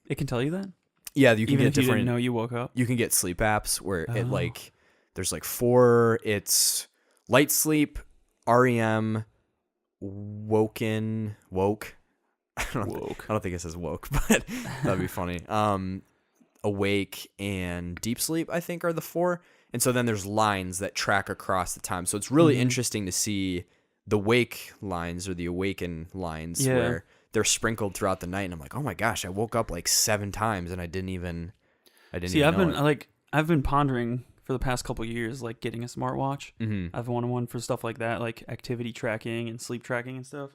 it can tell you that. Yeah, you can Even get if different. You didn't know you woke up. You can get sleep apps where it like there's like 4. It's light sleep, REM, woke. I don't think it says woke, but that'd be funny. Awake and deep sleep, I think, are the 4. And so then there's lines that track across the time. So it's really interesting to see the wake lines or the awaken lines where they're sprinkled throughout the night. And I'm like, oh my gosh, I woke up like 7 times and I didn't even I've been pondering for the past couple of years, like getting a smartwatch. I've wanted one for stuff like that, like activity tracking and sleep tracking and stuff.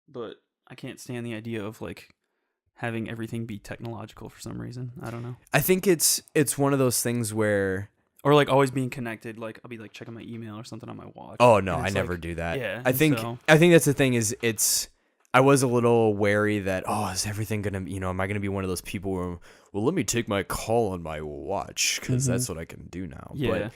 But I can't stand the idea of like having everything be technological for some reason. I don't know. I think it's one of those things where, or like always being connected. Like I'll be like checking my email or something on my watch. Oh no, I never do that. Yeah, I think that's the thing is I was a little wary that, is everything gonna, am I gonna be one of those people where, well, let me take my call on my watch because that's what I can do now. Yeah. But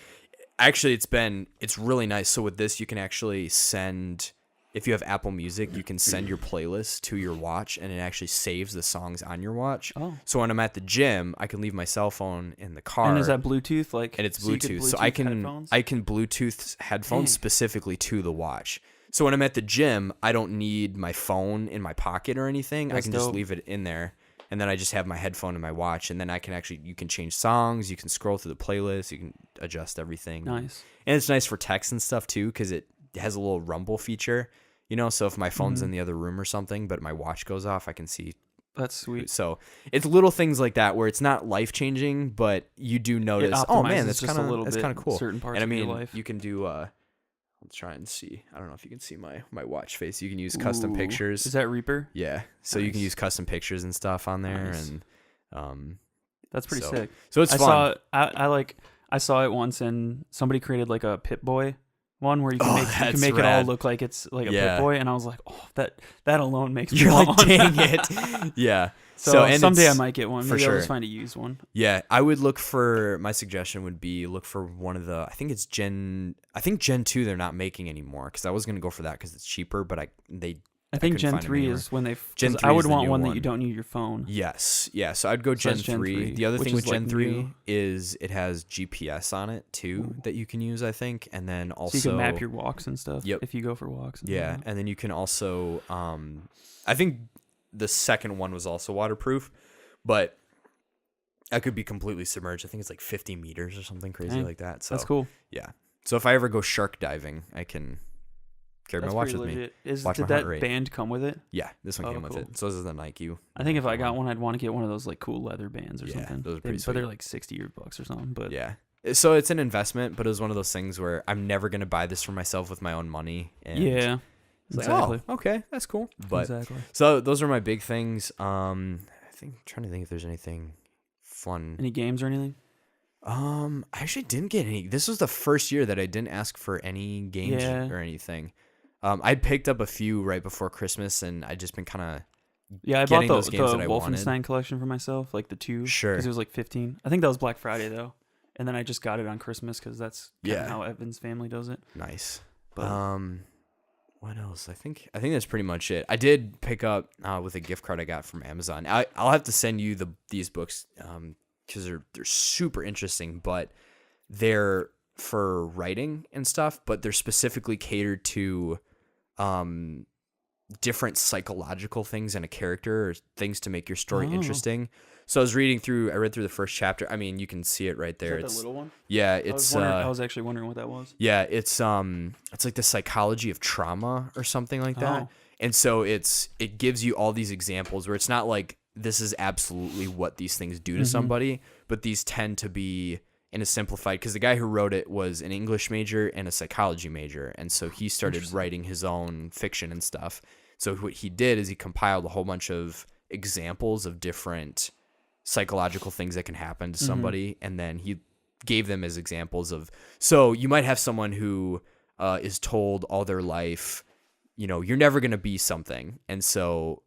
actually, it's really nice. So with this, you can actually send. If you have Apple Music, you can send your playlist to your watch, and it actually saves the songs on your watch. Oh. So when I'm at the gym, I can leave my cell phone in the car. And is that Bluetooth? And it's Bluetooth. So I can Bluetooth headphones specifically to the watch. So when I'm at the gym, I don't need my phone in my pocket or anything. I can just leave it in there, and then I just have my headphone in my watch, and then you can change songs, you can scroll through the playlist, you can adjust everything. Nice. And it's nice for text and stuff too, because it has a little rumble feature. So if my phone's in the other room or something, but my watch goes off, I can see. That's sweet. So it's little things like that where it's not life changing, but you do notice. Oh man, that's kind of cool. Certain parts of your life. You can do. Let's try and see. I don't know if you can see my watch face. You can use custom pictures. Is that Reaper? Yeah. So you can use custom pictures and stuff on there, and that's pretty sick. So it's fun. I saw it once, and somebody created like a Pip-Boy one where you can make it all look like it's like a Pip-Boy, and I was like, that alone makes me want one. Dang it. Yeah. So someday I might get one. Maybe sure. I'll just find a used one. Yeah, I would my suggestion would be look for one of the, I think Gen 2 they're not making anymore, because I was going to go for that because it's cheaper, but I think couldn't Gen find 'em 3 anywhere. is when they. Gen 'Cause 3 I is would the want new one that one. you don't need your phone. Yes. Yeah. So I'd go So Gen that's Gen 3. 3, The other which thing with is, like, Gen 3 new. is it has GPS on it too that you can use, I think, and then also So you can map your walks and stuff. Yep. If you go for walks. Yeah, and then you can also I think the second one was also waterproof, but I could be completely submerged. I think it's like 50 meters or something crazy Dang, like that. So that's cool. Yeah. So if I ever go shark diving, I can carry That's my watch pretty with me. legit. Watch my Did heart that rate. band come with it? Yeah, this one Oh, came with cool. it. So this is the Nike. I think if I got one, I'd want to get one of those like cool leather bands or Yeah, something. those are pretty But they're sweet. like $60 or something. But Yeah. So it's an investment, but it was one of those things where I'm never going to buy this for myself with my own money. And yeah, it's like, exactly. oh, okay, that's cool. But exactly. so those are my big things. I think trying to think if there's anything fun. Any games or anything? I actually didn't get any. This was the first year that I didn't ask for any games Yeah. or anything. I picked up a few right before Christmas, and I just been kind of Yeah, I getting bought those the games that I Wolfenstein wanted. collection for myself, like the 2. Sure. Because it was like 15. I think that was Black Friday though, and then I just got it on Christmas because that's kind of Yeah. how Evan's family does it. nice. But What else? I think that's pretty much it. I did pick up with a gift card I got from Amazon. I'll have to send you these books because they're super interesting, but they're for writing and stuff, but they're specifically catered to different psychological things in a character or things to make your story Oh. interesting. So I read through the first chapter. I mean, you can see it right there. is that It's the little one? yeah, I it's was actually wondering what that was. yeah, it's like the psychology of trauma or something like that. Oh. And so it gives you all these examples where it's not like this is absolutely what these things do to somebody, but these tend to be in a simplified, because the guy who wrote it was an English major and a psychology major, and so he started writing his own fiction and stuff. So what he did is he compiled a whole bunch of examples of different psychological things that can happen to somebody, and then he gave them as examples of, so you might have someone who is told all their life, you're never going to be something, and so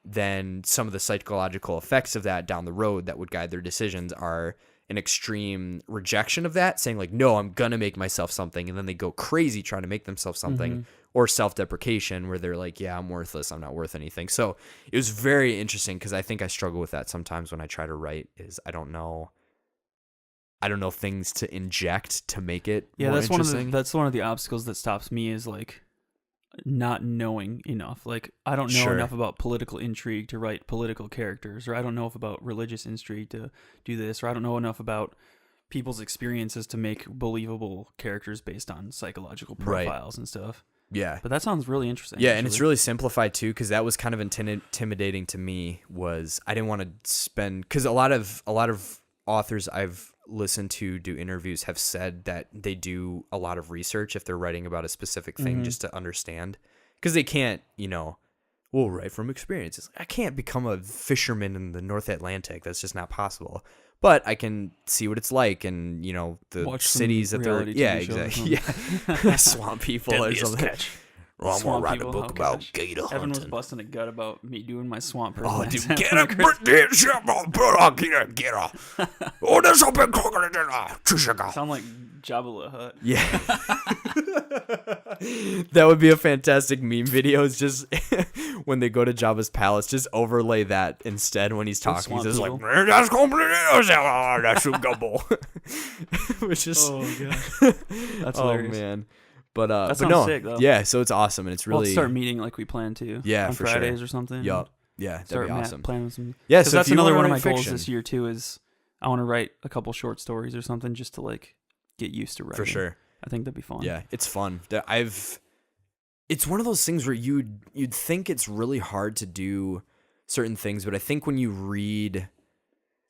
then some of the psychological effects of that down the road that would guide their decisions are an extreme rejection of that, saying like, no, I'm gonna make myself something, and then they go crazy trying to make themselves something, or self-deprecation where they're like, yeah, I'm worthless, I'm not worth anything. So it was very interesting, because I think I struggle with that sometimes when I try to write, is I don't know things to inject to make it more interesting. That's one of the obstacles that stops me, is like not knowing enough. Like I don't know enough about political intrigue to write political characters, or I don't know enough about religious intrigue to do this, or I don't know enough about people's experiences to make believable characters based on psychological profiles and stuff. Yeah. But that sounds really interesting. Yeah, and it's really simplified too, because that was kind of intimidating to me. Was I didn't want to spend, because a lot of authors I've listened to do interviews have said that they do a lot of research if they're writing about a specific thing just to understand, because they can't, we'll write from experience. It's like, I can't become a fisherman in the North Atlantic. That's just not possible. But I can see what it's like, and the Watch cities that they're reality TV shows or exactly yeah swamp people or something. Well, I'm gonna write a book about gator hunting. Evan was busting a gut about me doing my swamp person. Oh, dude, get a British get a. Oh, there's a big crocodile. Sound like Jabba the Hutt. Yeah. That would be a fantastic meme video. It's just when they go to Jabba's palace, just overlay that instead when he's talking. He's just like, that's a gumbo. Which is, oh god, that's hilarious. Oh man. But that sounds no, sick though. Yeah, so it's awesome, and it's really We'll start meeting like we plan to. Yeah, on for Fridays sure. or something. Yup. Yeah, that'd Start be awesome. planning some. Yeah, so so that's if you another wanna one of my write goals fiction, this year too. Is I want to write a couple short stories or something just to like get used to writing. for sure. I think that'd be fun. Yeah, it's fun. It's one of those things where you'd think it's really hard to do certain things, but I think when you read,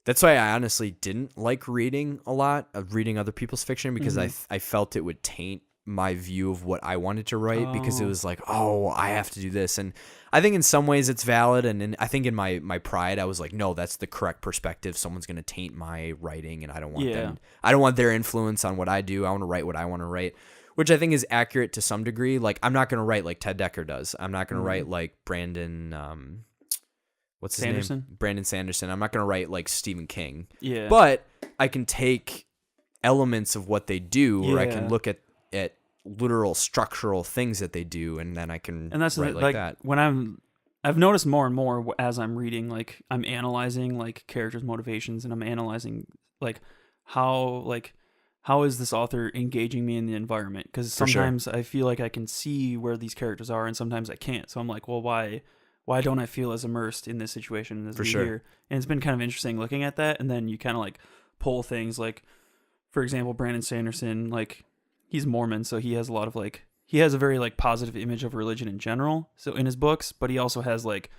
that's why I honestly didn't like reading a lot of reading other people's fiction, because I felt it would taint my view of what I wanted to write, because it was like, oh, I have to do this. And I think in some ways it's valid, and I think in my pride I was like, no, that's the correct perspective. Someone's going to taint my writing, and I don't want them. I don't want their influence on what I do. I want to write what I want to write, which I think is accurate to some degree. Like, I'm not going to write like Ted Decker does. I'm not going to write like Brandon what's his name? Brandon Sanderson. I'm not going to write like Stephen King. Yeah. But I can take elements of what they do, or I can look at literal structural things that they do, and then I can And that's write like that. when I've noticed more and more as I'm reading, like I'm analyzing like characters' motivations, and I'm analyzing like how is this author engaging me in the environment? Because For sure. sometimes I feel like I can see where these characters are, and sometimes I can't. So I'm like, well, why don't I feel as immersed in this situation as For we sure. here? And it's been kind of interesting looking at that, and then you kind of like pull things like, for example, Brandon Sanderson, like he's Mormon, so he has a lot of like he has a very like positive image of religion in general, so in his books, but he also has like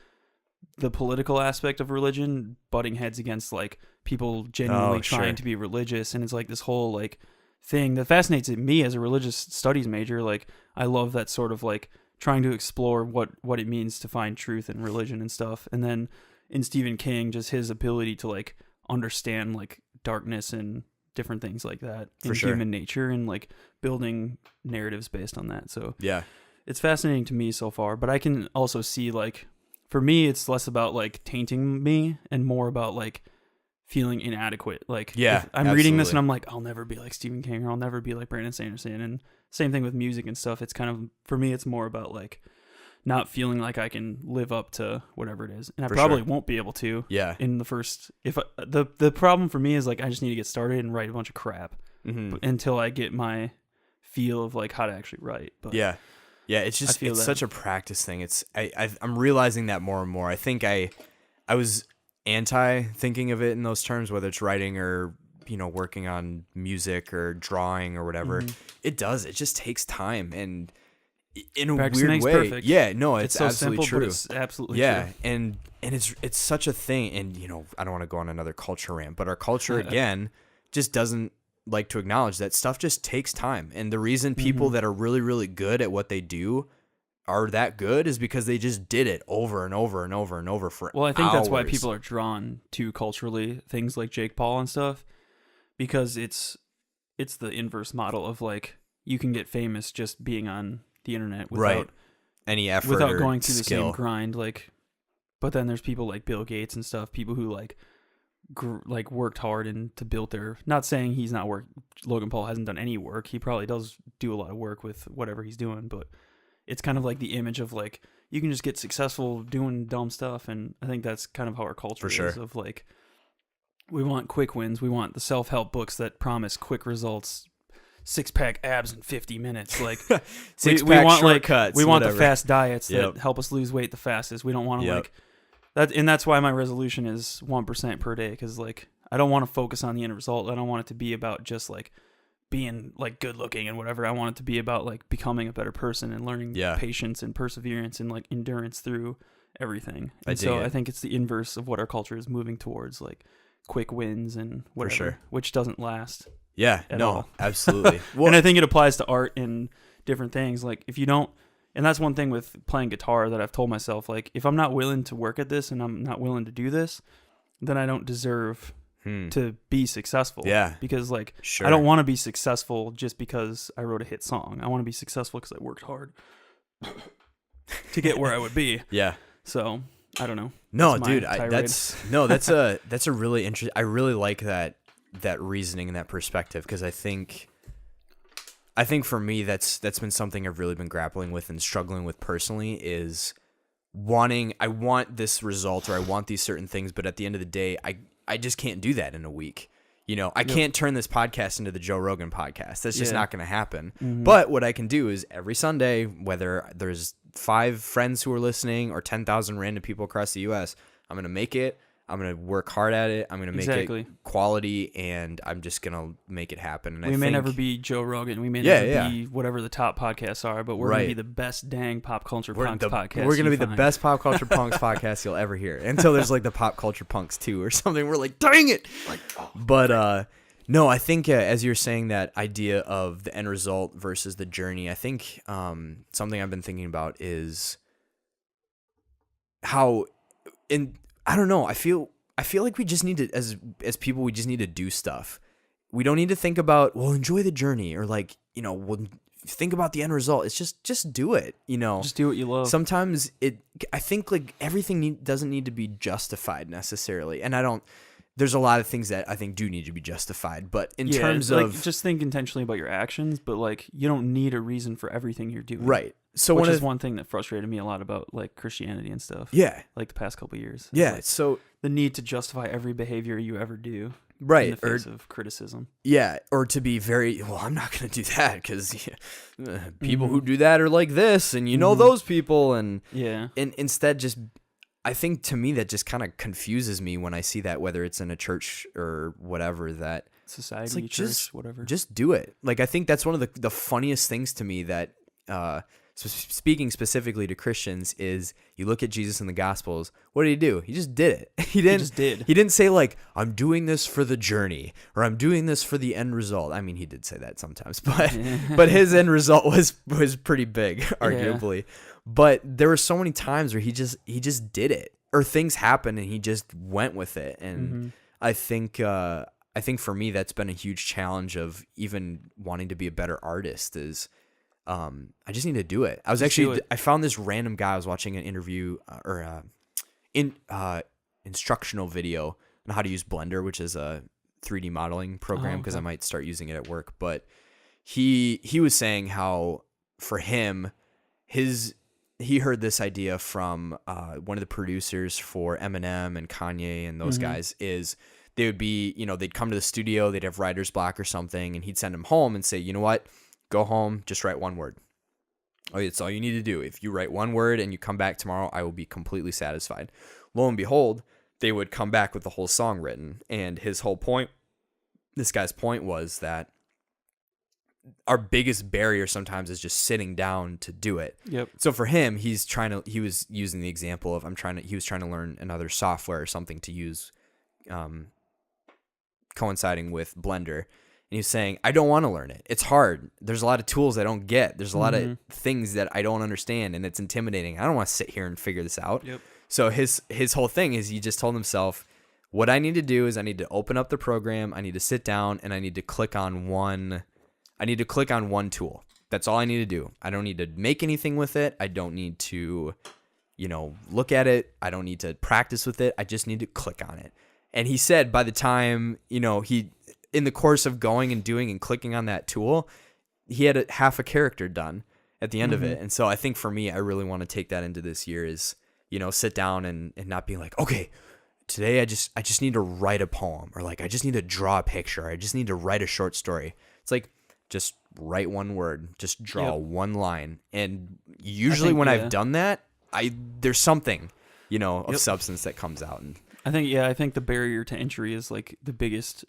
the political aspect of religion butting heads against like people genuinely trying to be religious, and it's like this whole like thing that fascinates me as a religious studies major. Like I love that sort of like trying to explore what it means to find truth in religion and stuff. And then in Stephen King, just his ability to like understand like darkness and different things like that in human nature, and like building narratives based on that. So Yeah. it's fascinating to me so far, but I can also see like for me it's less about like tainting me and more about like feeling inadequate. Like Yeah, if I'm reading this and absolutely. I'm like, I'll never be like Stephen King, or I'll never be like Brandon Sanderson. And same thing with music and stuff. It's kind of, for me, it's more about like not feeling like I can live up to whatever it is, and I For probably sure. won't be able to. Yeah. In the first, the problem for me is like I just need to get started and write a bunch of crap until I get my feel of like how to actually write. But Yeah. Yeah, it's just it's such a practice thing. It's I'm realizing that more and more. I think I was anti thinking of it in those terms, whether it's writing or working on music or drawing or whatever. It just takes time, and in a Practice weird makes way. perfect. Yeah, no, it's so absolutely simple, true. but it's absolutely Yeah, true. and it's such a thing, and I don't want to go on another culture rant, but our culture again just doesn't like to acknowledge that stuff just takes time. And the reason people that are really, really good at what they do are that good is because they just did it over and over and over and over for Well, I think that's why hours. people are drawn to culturally things like Jake Paul and stuff, because it's the inverse model of like you can get famous just being on the internet without any effort without or going through skill. the same grind. Like, but then there's people like Bill Gates and stuff, people who like worked hard and to build their. Not saying he's not work. Logan Paul hasn't done any work. He probably does do a lot of work with whatever he's doing, but it's kind of like the image of like you can just get successful doing dumb stuff, and I think that's kind of how our culture is of like we want quick wins. We want the self-help books that promise quick results, 6-pack abs in 50 minutes. Like we want shortcuts, we want whatever. the fast diets that help us lose weight the fastest. We don't want to like that, and that's why my resolution is 1% per day, because like I don't want to focus on the end result. I don't want it to be about just like being like good looking and whatever. I want it to be about like becoming a better person and learning patience and perseverance and like endurance through everything. And I think it's the inverse of what our culture is moving towards, like quick wins and whatever, which doesn't last. Yeah, at no, all. absolutely. Well, and I think it applies to art and different things. Like if you don't, and that's one thing with playing guitar that I've told myself, like if I'm not willing to work at this and I'm not willing to do this, then I don't deserve to be successful. Yeah. Because like I don't want to be successful just because I wrote a hit song. I want to be successful because I worked hard to get where I would be. Yeah. So I don't know. No, dude, that's a really interesting. I really like that reasoning and that perspective, because I think for me that's been something I've really been grappling with and struggling with personally, is I want this result or I want these certain things, but at the end of the day, I just can't do that in a week. I can't turn this podcast into the Joe Rogan podcast. That's just not going to happen. But what I can do is every Sunday, whether there's 5 friends who are listening or 10,000 random people across the U.S., I'm going to make it. I'm going to work hard at it. I'm going to make it quality, and I'm just going to make it happen. And we may never be Joe Rogan. We may never be whatever the top podcasts are, but we're going to be the best dang pop culture punks podcast. We're going to be the best pop culture punks podcast you'll ever hear, until there's like the pop culture punks 2 or something. We're like, dang it. But no, I think as you're saying, that idea of the end result versus the journey, I think something I've been thinking about is how I don't know. I feel like we just need to, as people, we just need to do stuff. We don't need to think about, well, enjoy the journey, or like, we'll think about the end result. It's just do it. Just do what you love. Sometimes I think like everything doesn't need to be justified necessarily, and I don't. there's a lot of things that I think do need to be justified. But in Yeah, terms like, of just think intentionally about your actions, but like you don't need a reason for everything you're doing. right. So which is one thing that frustrated me a lot about like Christianity and stuff. Yeah. Like the past couple of years. Yeah. Like, So the need to justify every behavior you ever do. right. In the face of criticism. Yeah, or to be very, well, I'm not going to do that because people who do that are like this, and you know those people, and yeah, and instead just, I think to me that just kind of confuses me when I see that, whether it's in a church or whatever, that society, it's like, church, whatever. Just do it. Like, I think that's one of the funniest things to me that, speaking specifically to Christians, is you look at Jesus in the Gospels. What did he do? He just did it. He didn't say like, I'm doing this for the journey, or I'm doing this for the end result. I mean, he did say that sometimes, but his end result was pretty big, arguably. Yeah. But there were so many times where he just did it, or things happened and he just went with it. And I think for me that's been a huge challenge of even wanting to be a better artist is. I just need to do it. I found this random guy. I was watching an interview instructional video on how to use Blender, which is a 3D modeling program, because I might start using it at work. But he was saying how for him, he heard this idea from one of the producers for Eminem and Kanye and those guys is they would be, they'd come to the studio, they'd have writer's block or something, and he'd send them home and say, you know what? Go home, just write one word. Oh, it's all you need to do. If you write one word and you come back tomorrow, I will be completely satisfied. Lo and behold, they would come back with the whole song written. And his whole point, this guy's point was that our biggest barrier sometimes is just sitting down to do it. Yep. So for him, he was using the example of he was trying to learn another software or something to use, coinciding with Blender. And he's saying, I don't want to learn it. It's hard. There's a lot of tools I don't get. There's a lot of things that I don't understand, and it's intimidating. I don't want to sit here and figure this out. Yep. So his whole thing is he just told himself, what I need to do is I need to open up the program, I need to sit down, and I need to click on one tool. That's all I need to do. I don't need to make anything with it. I don't need to, look at it. I don't need to practice with it. I just need to click on it. And he said by the time, in the course of going and doing and clicking on that tool, he had half a character done at the end of it. And so I think for me, I really want to take that into this year is, sit down and not being like, okay, today I just need to write a poem, or like, I just need to draw a picture. I just need to write a short story. It's like, just write one word, just draw one line. And usually when I've done that, there's something, of substance that comes out. And I think the barrier to entry is like the biggest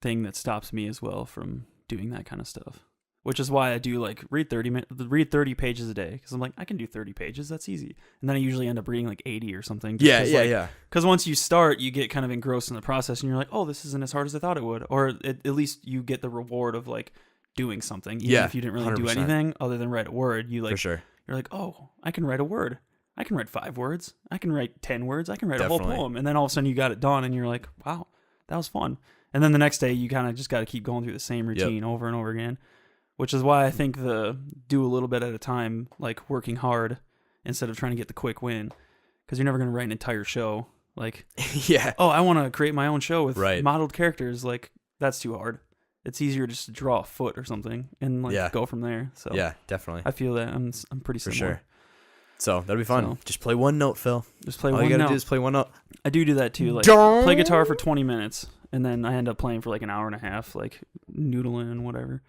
thing that stops me as well from doing that kind of stuff, which is why I do like read 30 pages a day, because I'm like, I can do 30 pages, that's easy. And then I usually end up reading like 80 or something. Because once you start, you get kind of engrossed in the process, and you're like, oh, this isn't as hard as I thought it would, or at least you get the reward of like doing something, even if you didn't really 100%. Do anything other than write a word. You like, for sure. You're like, oh, I can write a word. I can write 5 words. I can write 10 words. I can write a whole poem. And then all of a sudden you got it done, and you're like, wow, that was fun. And then the next day you kind of just got to keep going through the same routine over and over again, which is why I think the do a little bit at a time, like working hard instead of trying to get the quick win, because you're never going to write an entire show. Like, oh, I want to create my own show with modeled characters. Like, that's too hard. It's easier just to draw a foot or something and like go from there. So yeah, definitely. I feel that I'm pretty similar. For sure. So that'll be fun. So, just play one note, Phil. Just play one note. All you gotta do is play one note. I do that too. Like, play guitar for 20 minutes, and then I end up playing for like an hour and a half, like noodling and whatever.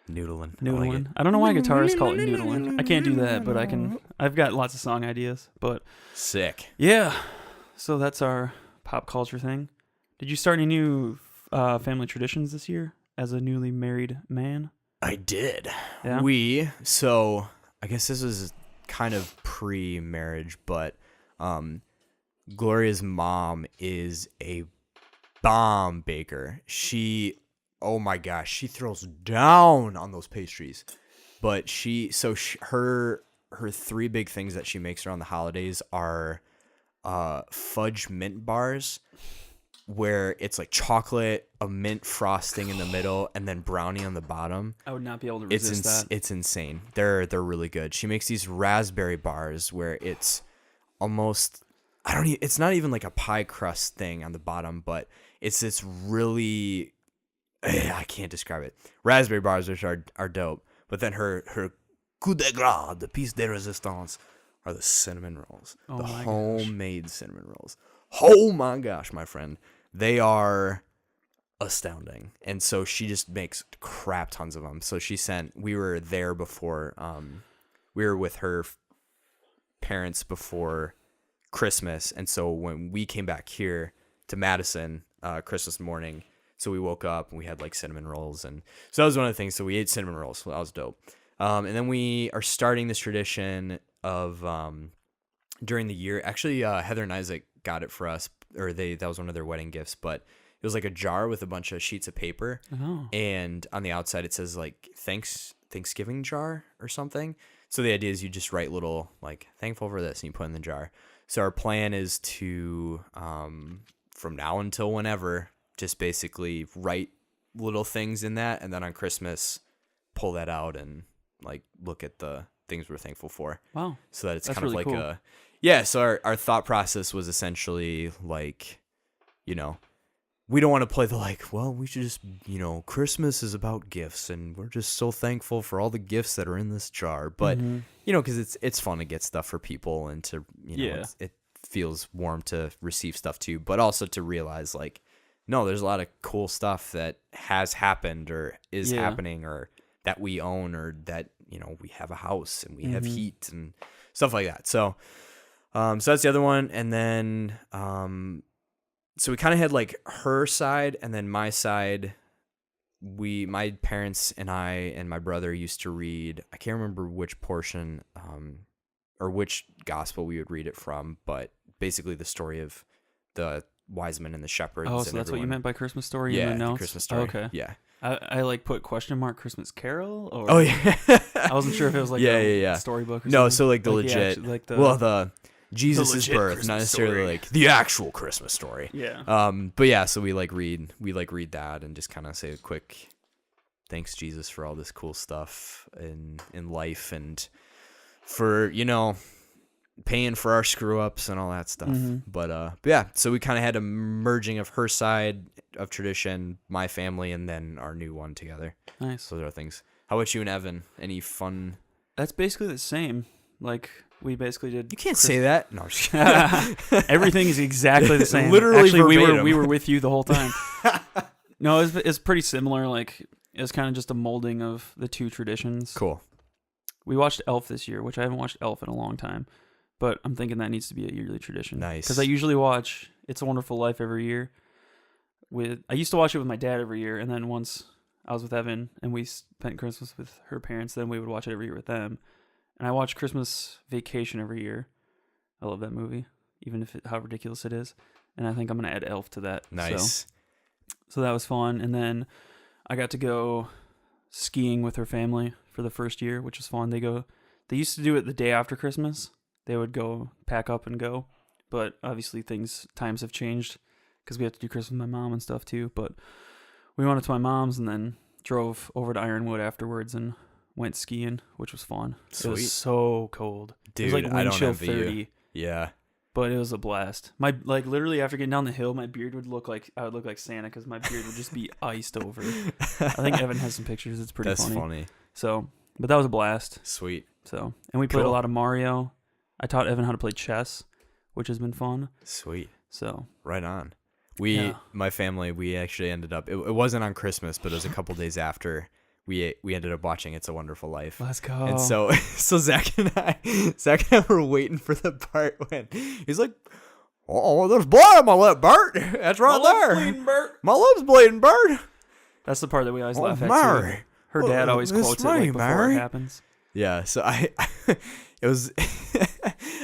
Noodling. I don't know why guitarists call it noodling. I can't do that, but I can. I've got lots of song ideas, but sick. Yeah. So that's our pop culture thing. Did you start any new family traditions this year as a newly married man? I did. Yeah. So I guess this was kind of pre-marriage, but Gloria's mom is a bomb baker. Oh my gosh, she throws down on those pastries. But her 3 big things that she makes around the holidays are fudge mint bars, where it's like chocolate, a mint frosting in the middle, and then brownie on the bottom. I would not be able to resist that. It's insane. They're really good. She makes these raspberry bars where it's almost it's not even like a pie crust thing on the bottom, but it's this really, I can't describe it. Raspberry bars, which are dope. But then her coup de grace, the piece de resistance, are the cinnamon rolls. Oh the my homemade cinnamon rolls. Oh my gosh, my friend. They are astounding. And so she just makes crap tons of them. So we were there before, we were with her parents before Christmas. And so when we came back here to Madison, Christmas morning, so we woke up and we had like cinnamon rolls. And so that was one of the things. So we ate cinnamon rolls. So that was dope. And then we are starting this tradition of, during the year, actually, Heather and Isaac got it for us, or that was one of their wedding gifts, but it was like a jar with a bunch of sheets of paper. Oh. And on the outside, it says like Thanksgiving jar or something. So the idea is you just write little like thankful for this and you put in the jar. So our plan is to, from now until whenever, just basically write little things in that. And then on Christmas, pull that out and like look at the things we're thankful for. Wow. So that it's That's kind of really like cool. so our thought process was essentially like, we don't want to play the like, well, we should just, Christmas is about gifts and we're just so thankful for all the gifts that are in this jar. But, because it's fun to get stuff for people and to, it feels warm to receive stuff too, but also to realize like, no, there's a lot of cool stuff that has happened or is happening or that we own or that, we have a house and we have heat and stuff like that. So, so that's the other one. And then, so we kind of had like her side and then my side. My parents and I and my brother used to read, I can't remember which portion, or which gospel we would read it from, but basically the story of the wise men and the shepherds. Oh, and so that's what you meant by Christmas story? Yeah, in the notes? Christmas story. Oh, okay. Yeah. I like put question mark Christmas Carol or Oh yeah. I wasn't sure if it was like a storybook or something. No, so like the Like legit, the Jesus' legit birth, Christmas not necessarily story. like the actual Christmas story. Yeah. But yeah, so we read that and just kind of say a quick thanks Jesus for all this cool stuff in life and for, paying for our screw ups and all that stuff. But yeah, so we kind of had a merging of her side of tradition, my family, and then our new one together. Nice. Those are things. How about you and Evan? Any fun? That's basically the same. Like we basically did. You can't say that. No, I'm just kidding. Everything is exactly the same. Literally Actually, verbatim. we were with you the whole time. No, it's pretty similar. Like it was kind of just a molding of the two traditions. Cool. We watched Elf this year, which I haven't watched Elf in a long time, but I'm thinking that needs to be a yearly tradition. Nice. Because I usually watch It's a Wonderful Life every year. I used to watch it with my dad every year, and then once I was with Evan and we spent Christmas with her parents, then we would watch it every year with them. And I watch Christmas Vacation every year. I love that movie, even if how ridiculous it is. And I think I'm gonna add Elf to that. Nice. So that was fun. And then I got to go skiing with her family for the first year, which was fun. They used to do it the day after Christmas. They would go pack up and go, but obviously times have changed because we have to do Christmas with my mom and stuff too. But we went up to my mom's and then drove over to Ironwood afterwards and went skiing, which was fun. Sweet. It was so cold. Dude, it was like I wind don't chill envy 30. you. Yeah. But it was a blast. Literally after getting down the hill, my beard would look like Santa because my beard would just be iced over. I think Evan has some pictures. It's pretty funny. That's funny. So, but that was a blast. Sweet. So, and we played a Cool. lot of Mario. I taught Evan how to play chess, which has been fun. Sweet. So, Right on. Yeah. My family, we actually ended up, it wasn't on Christmas, but it was a couple days after we ended up watching It's a Wonderful Life. let's go. And so Zach and I were waiting for the part when he's like, oh, there's blood on my lip, Bert. That's right there. Bert. My lip's bleeding, Bert. That's the part that we always laugh at Mary. too. Her dad always It's quotes it like me, before Mary. it happens. Yeah, so it was,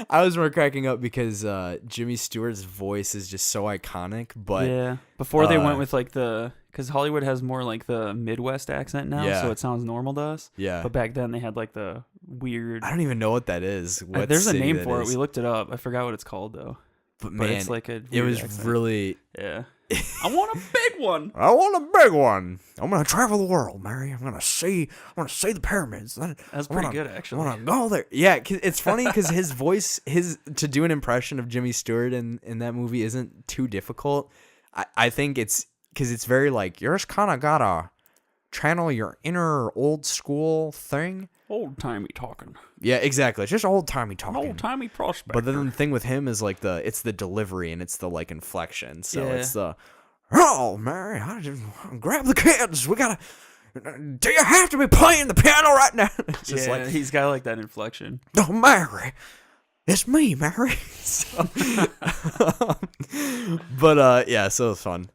I was more cracking up because Jimmy Stewart's voice is just so iconic, but yeah, before they went with like because Hollywood has more like the Midwest accent now, Yeah. so it sounds normal to us. yeah, But back then they had like the weird. I don't even know what that is. What There's a city name that for it. is. We looked it up. I forgot what it's called though. But But man, it's like a it weird was accent. really, Yeah. I want a big one. I want a big one. I'm gonna travel the world, Mary. I'm gonna see the pyramids. That's pretty good, actually. I wanna go there. Yeah, 'cause it's funny because his voice, to do an impression of Jimmy Stewart in that movie isn't too difficult. I think it's because it's very like, you're just kind of gotta channel your inner old school thing. Old timey talking. Yeah, exactly. It's just old timey talking. Old timey prospect. But then the thing with him is like it's the delivery and it's the like inflection. So Yeah. it's the, oh, Mary, I just grab the kids. We gotta. Do you have to be playing the piano right now? It's just like, he's got like that inflection. oh, Mary, it's me, Mary. So, but yeah, so it was fun.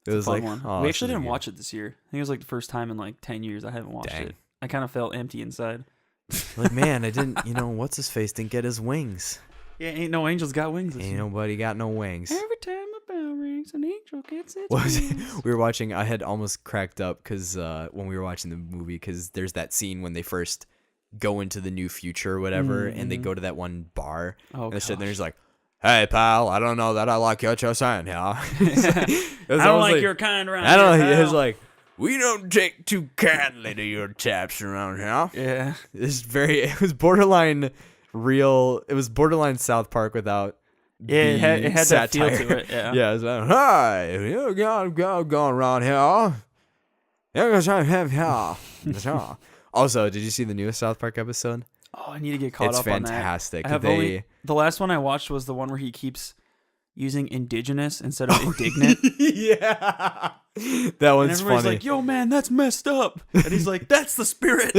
It was Fun like, one. oh, We this actually is didn't good. watch it this year. I think it was like the first time in like 10 years I haven't watched Dang. it. I kind of felt empty inside. Like, man, I didn't. What's his face didn't get his wings. Yeah, ain't no angels got wings this Ain't year. nobody got no wings. Every time a bell rings, an angel gets its What was it? wings. We were watching. I had almost cracked up because when we were watching the movie, because there's that scene when they first go into the new future or whatever, and they go to that one bar, Oh, and they're sitting there. gosh. He's like, "Hey, pal, I don't know that I like what you're saying here." I don't like your kind around I don't here, know. He was pal. like, "We don't take too kindly to your taps around here." Yeah. It was borderline real. It was borderline South Park without. Yeah, it had that feel satire. to it, yeah. Yeah, it's like, hi, you got going around here. Yeah. Also, did you see the newest South Park episode? Oh, I need to get caught It's up on that. fantastic. I have the last one I watched was the one where he keeps using indigenous instead of indignant. Yeah. That And one's everybody's funny. like, yo, man, that's messed up. And he's like, that's the spirit.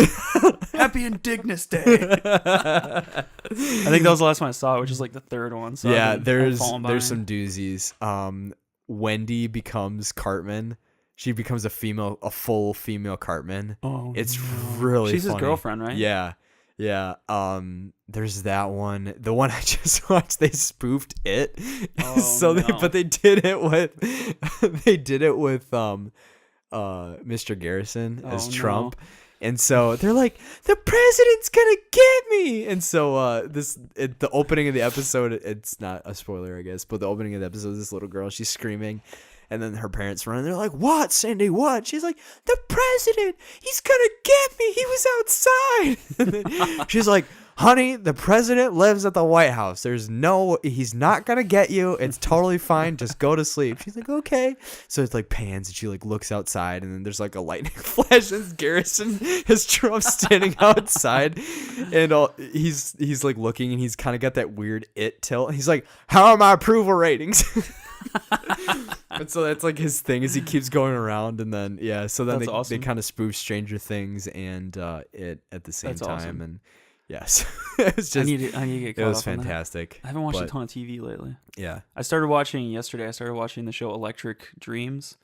Happy Indignus Day. I think that was the last one I saw, which is like the third one. So yeah, I've there's fallen behind. some doozies. Wendy becomes Cartman. She becomes a full female Cartman. Oh, It's no. really She's funny. his girlfriend, right? Yeah. Yeah. There's that one. The one I just watched, they spoofed it. Oh, no. But they did it with Mr. Garrison as Oh, Trump. no. And so they're like, the president's gonna get me. And so the opening of the episode, it's not a spoiler, I guess, but the opening of the episode, this little girl, she's screaming. And then her parents run, and they're like, what, Cindy, what? She's like, the president, he's gonna get me. He was outside. And then she's like, honey, the president lives at the White House. He's not gonna get you. It's totally fine. Just go to sleep. She's like, okay. So it's like pans, and she like looks outside, and then there's like a lightning flash, and Garrison is Trump standing outside, and he's like looking, and he's kind of got that weird it tilt. And he's like, how are my approval ratings? And so that's like his thing, is he keeps going around, and then so then That's they awesome. kind of spoof Stranger Things and it at the same That's time, awesome. and yes, it was just I need to get caught it was up on that. fantastic. I haven't watched a but, ton of TV lately. Yeah. I started watching the show Electric Dreams.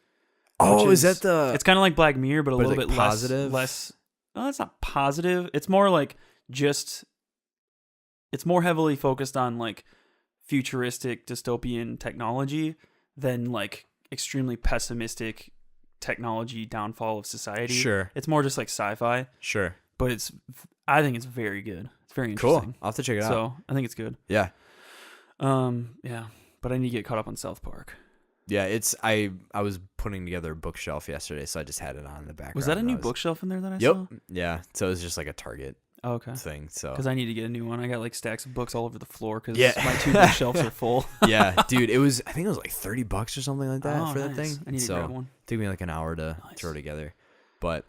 Oh, which is that the? It's kind of like Black Mirror, but a little like bit positive? less. No, it's not positive. It's more like just. It's more heavily focused on like futuristic dystopian technology than like extremely pessimistic technology downfall of society. Sure. It's more just like sci-fi, Sure. but I think it's very good. It's very Cool. interesting. I'll have to check it out. So I think it's good. Yeah. Yeah, but I need to get caught up on South Park. Yeah. I was putting together a bookshelf yesterday, so I just had it on in the background. Was that a new I was- bookshelf in there that I Yep. saw? Yeah. So it was just like a Target Oh, okay. thing. So Because I need to get a new one. I got like stacks of books all over the floor because Yeah. my 2 bookshelves are full. yeah, dude, I think it was like $30 or something like that Oh, for that nice. thing. I need to so grab one. it took me like an hour to Nice. throw together. But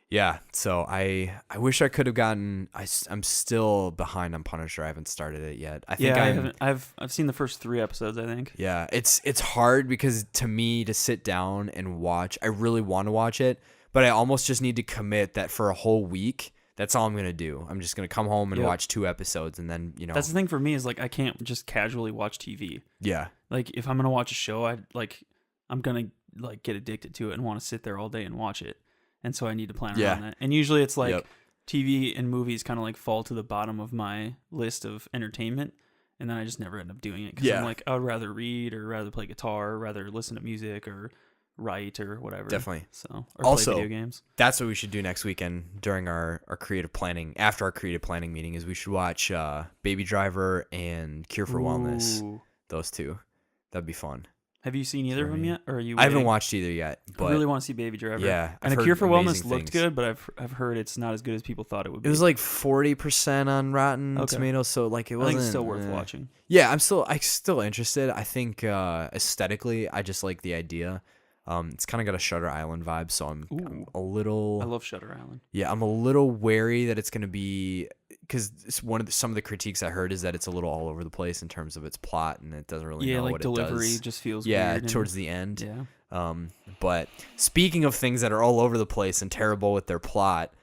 yeah, so I wish I could have gotten. I'm still behind on Punisher. I haven't started it yet. I think I haven't. I've seen the first 3 episodes. I think. Yeah, it's hard because to me to sit down and watch, I really want to watch it, but I almost just need to commit that for a whole week. That's all I'm gonna do. I'm just gonna come home and Yep. watch 2 episodes, and then That's the thing for me is like I can't just casually watch TV. yeah, Like if I'm gonna watch a show, I'm gonna like get addicted to it and want to sit there all day and watch it. And so I need to plan Yeah. around that. And usually it's like Yep. TV and movies kind of like fall to the bottom of my list of entertainment. And then I just never end up doing it. Because Yeah. I'm like, I would rather read or rather play guitar or rather listen to music or write or whatever. Definitely. So, or Also, play video games. that's what we should do next weekend during our creative planning. After our creative planning meeting, is we should watch Baby Driver and Cure for Wellness. Ooh. Those 2, that'd be fun. Have you seen either of them yet, or are you? I haven't waiting? watched either yet. But I really want to see Baby Driver. Yeah, and I've A Cure heard for Wellness amazing looked things. good, but I've heard it's not as good as people thought it would be. It was like 40% on Rotten Tomatoes, so like it I wasn't. think it's still worth watching. Yeah, I'm still interested. I think aesthetically, I just like the idea. It's kind of got a Shutter Island vibe, so I'm a little. I love Shutter Island. Yeah, I'm a little wary that it's going to be, because some of the critiques I heard is that it's a little all over the place in terms of its plot, and it doesn't really know like what delivery it does. just feels weird. weird. Towards the end. Yeah. But speaking of things that are all over the place and terrible with their plot,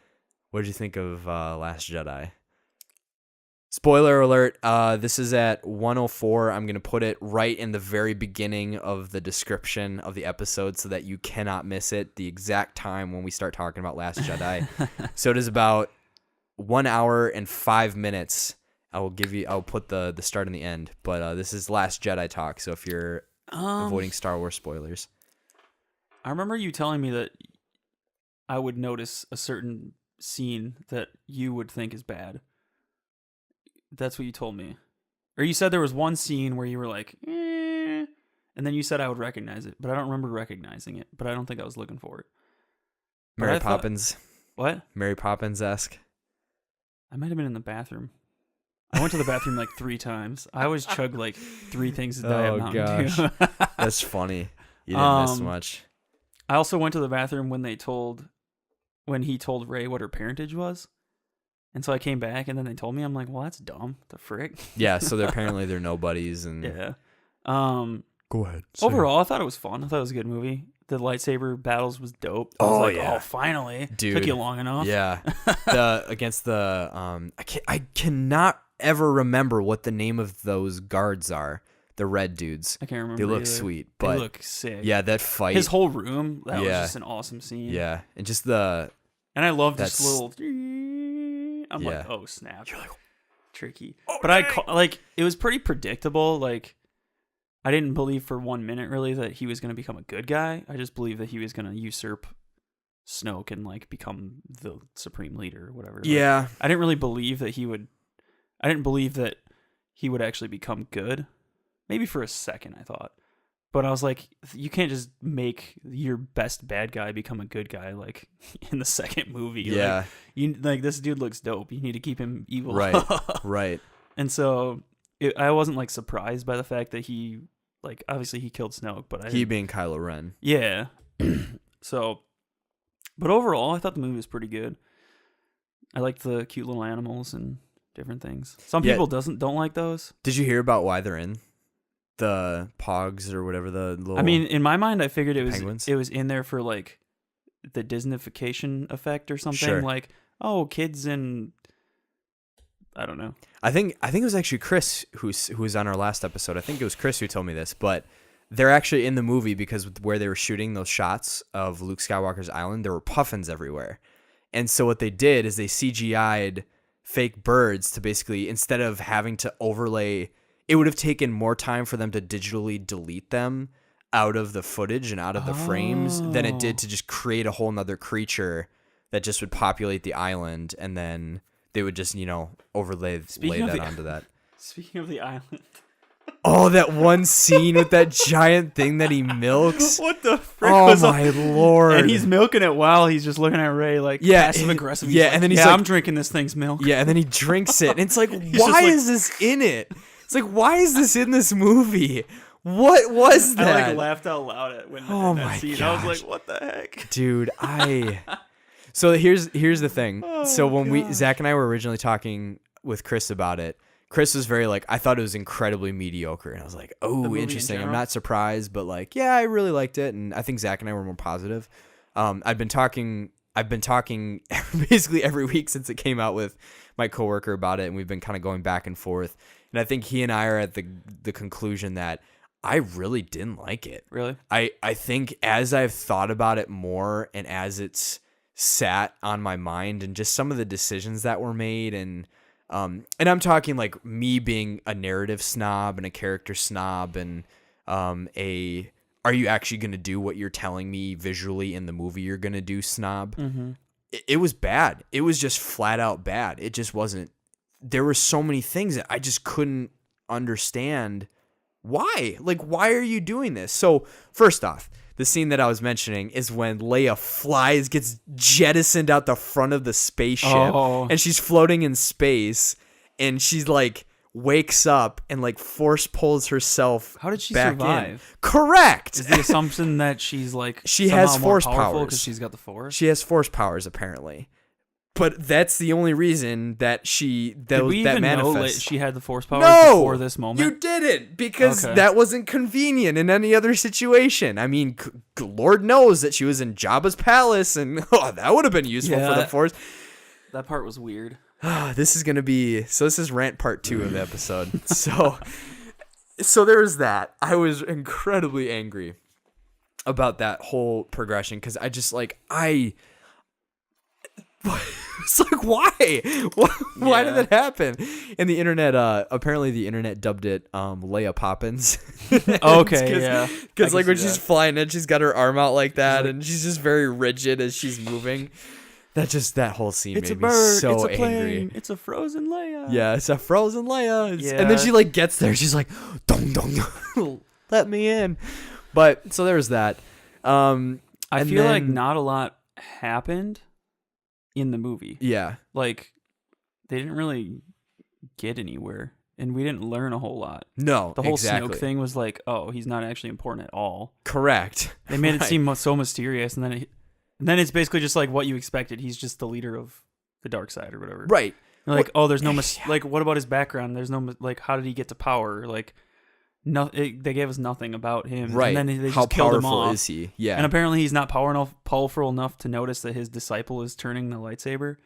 what did you think of Last Jedi? Spoiler alert, this is at 104. I'm going to put it right in the very beginning of the description of the episode so that you cannot miss it, the exact time when we start talking about Last Jedi. So it is about 1 hour and 5 minutes. I'll put the start and the end, but this is Last Jedi talk, so if you're avoiding Star Wars spoilers. I remember you telling me that I would notice a certain scene that you would think is bad. That's what you told me. Or you said there was one scene where you were like, and then you said I would recognize it, but I don't remember recognizing it, but I don't think I was looking for it. Mary Poppins. What? Mary Poppins-esque. I might have been in the bathroom. I went to the bathroom like 3 times. I always chug like 3 things a day of Mountain Dew. That's funny. You didn't miss much. I also went to the bathroom when he told Rey what her parentage was. And so I came back, and then they told me. I'm like, well, that's dumb. The frick? Yeah, so they're nobodies. And Yeah. Go ahead. Overall, I thought it was fun. I thought it was a good movie. The lightsaber battles was dope. I was like, oh, finally. Dude. Took you long enough. Yeah. Against the I cannot ever remember what the name of those guards are. The red dudes. I can't remember. They look either. sweet, but they look sick. Yeah, that fight. His whole room, that was just an awesome scene. Yeah, and just the. And I love this little. I'm like, oh snap! You're like, tricky. But it was pretty predictable. Like, I didn't believe for 1 minute really that he was going to become a good guy. I just believed that he was going to usurp Snoke and like become the supreme leader or whatever. Yeah, like, I didn't really believe that he would. I didn't believe that he would actually become good. Maybe for a second I thought. But I was like, you can't just make your best bad guy become a good guy like in the second movie. Yeah. Like this dude looks dope. You need to keep him evil. Right. Right. And so I wasn't like surprised by the fact that he like obviously he killed Snoke, but he being Kylo Ren. Yeah. So, but overall, I thought the movie was pretty good. I liked the cute little animals and different things. Some people don't like those. Did you hear about why they're in? The pogs or whatever the little. I mean, in my mind, I figured penguins? it was in there for like the Disneyfication effect or something. Sure. Like, oh, kids in. I don't know. I think it was actually Chris who was on our last episode. I think it was Chris who told me this, but they're actually in the movie because where they were shooting those shots of Luke Skywalker's island, there were puffins everywhere, and so what they did is they CGI'd fake birds to basically, instead of having to overlay. It would have taken more time for them to digitally delete them out of the footage and out of the frames than it did to just create a whole nother creature that just would populate the island, and then they would just, overlay that onto that. Speaking of the island. Oh, that one scene with that giant thing that he milks. What the frick was my lord. And he's milking it while he's just looking at Ray like passive aggressive. Yeah, and then he's like, I'm drinking this thing's milk. Yeah, and then he drinks it. And it's like, why is this in it? It's like, why is this in this movie? What was that? I laughed out loud when that scene. I was like, what the heck? Dude, So here's the thing. So when Zach and I were originally talking with Chris about it, Chris was very like, I thought it was incredibly mediocre. And I was like, oh, interesting. I'm not surprised, but like, yeah, I really liked it. And I think Zach and I were more positive. I've been talking basically every week since it came out with my coworker about it. And we've been kind of going back and forth. And I think he and I are at the conclusion that I really didn't like it. Really? I think as I've thought about it more and as it's sat on my mind and just some of the decisions that were made and I'm talking like me being a narrative snob and a character snob and are you actually going to do what you're telling me visually in the movie you're going to do snob? Mm-hmm. It was bad. It was just flat out bad. It just wasn't. There were so many things that I just couldn't understand why? Like, why are you doing this? So first off, the scene that I was mentioning is when Leia gets jettisoned out the front of the spaceship, and she's floating in space, and she's like wakes up and like force pulls herself. How did she back survive? In. Correct. Is the assumption that she's like she has force powers because she's got the force? She has force powers apparently. But that's the only reason that Did we even manifests. know that she had the force powers No, before this moment? You didn't, because that wasn't convenient in any other situation. I mean, Lord knows that she was in Jabba's palace, and that would have been useful for the force. That part was weird. This is rant part 2 of the episode. So there was that. I was incredibly angry about that whole progression because I just like it's like why did that happen? And the internet apparently the internet dubbed it Leia Poppins. Okay, yeah, because like when she's flying and she's got her arm out like that, and she's just very rigid as she's moving. That whole scene made me so it's a plane. angry. It's a frozen Leia. Yeah, it's a frozen Leia. Yeah. And then she like gets there, she's like, dong dong, let me in. But so there was that. I feel like not a lot happened in the movie. Yeah. Like they didn't really get anywhere, and we didn't learn a whole lot. No, the whole exactly. Snoke thing was like, oh, he's not actually important at all. Correct. They made it seem so mysterious, and then it's basically just like what you expected. He's just the leader of the dark side or whatever. Right. Like, oh, there's no like, what about his background? There's no like, how did he get to power? Like, they gave us nothing about him. Right. And then they how just killed him powerful off. is he? Yeah. And apparently he's not powerful enough to notice that his disciple is turning the lightsaber.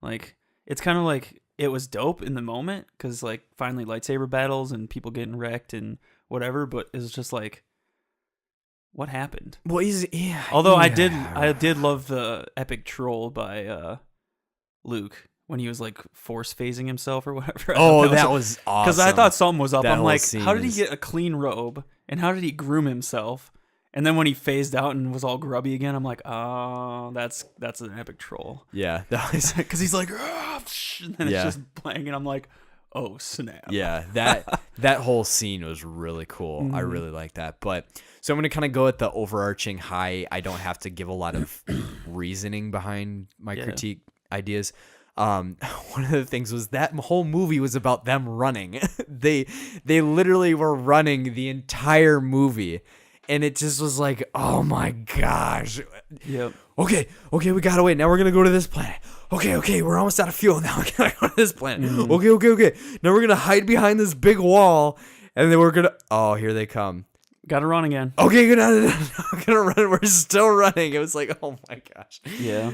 Like, it's kind of like it was dope in the moment because like finally lightsaber battles and people getting wrecked and whatever. But it was just like, what happened? Well, Although I did love the epic troll by Luke when he was like force phasing himself or whatever. Oh, that was awesome. Because I thought something was up. That I'm like, scene how did he get a clean robe and how did he groom himself? And then when he phased out and was all grubby again, I'm like, oh, that's an epic troll. Yeah, that was because he's like, and then it's just blank, and I'm like, oh snap. Yeah, that whole scene was really cool. I really like that. But so I'm gonna kind of go at the overarching high. I don't have to give a lot of reasoning behind my critique ideas. One of the things was that whole movie was about them running. They literally were running the entire movie. And it just was like, oh my gosh. Yep. Okay, we gotta wait. Now we're gonna go to this planet. Okay, we're almost out of fuel. Now we're gonna go to this planet. Okay. Now we're gonna hide behind this big wall, and then we're gonna. Oh, here they come. Gotta run again. Okay, good. We're gonna run. We're still running. It was like, oh my gosh. Yeah.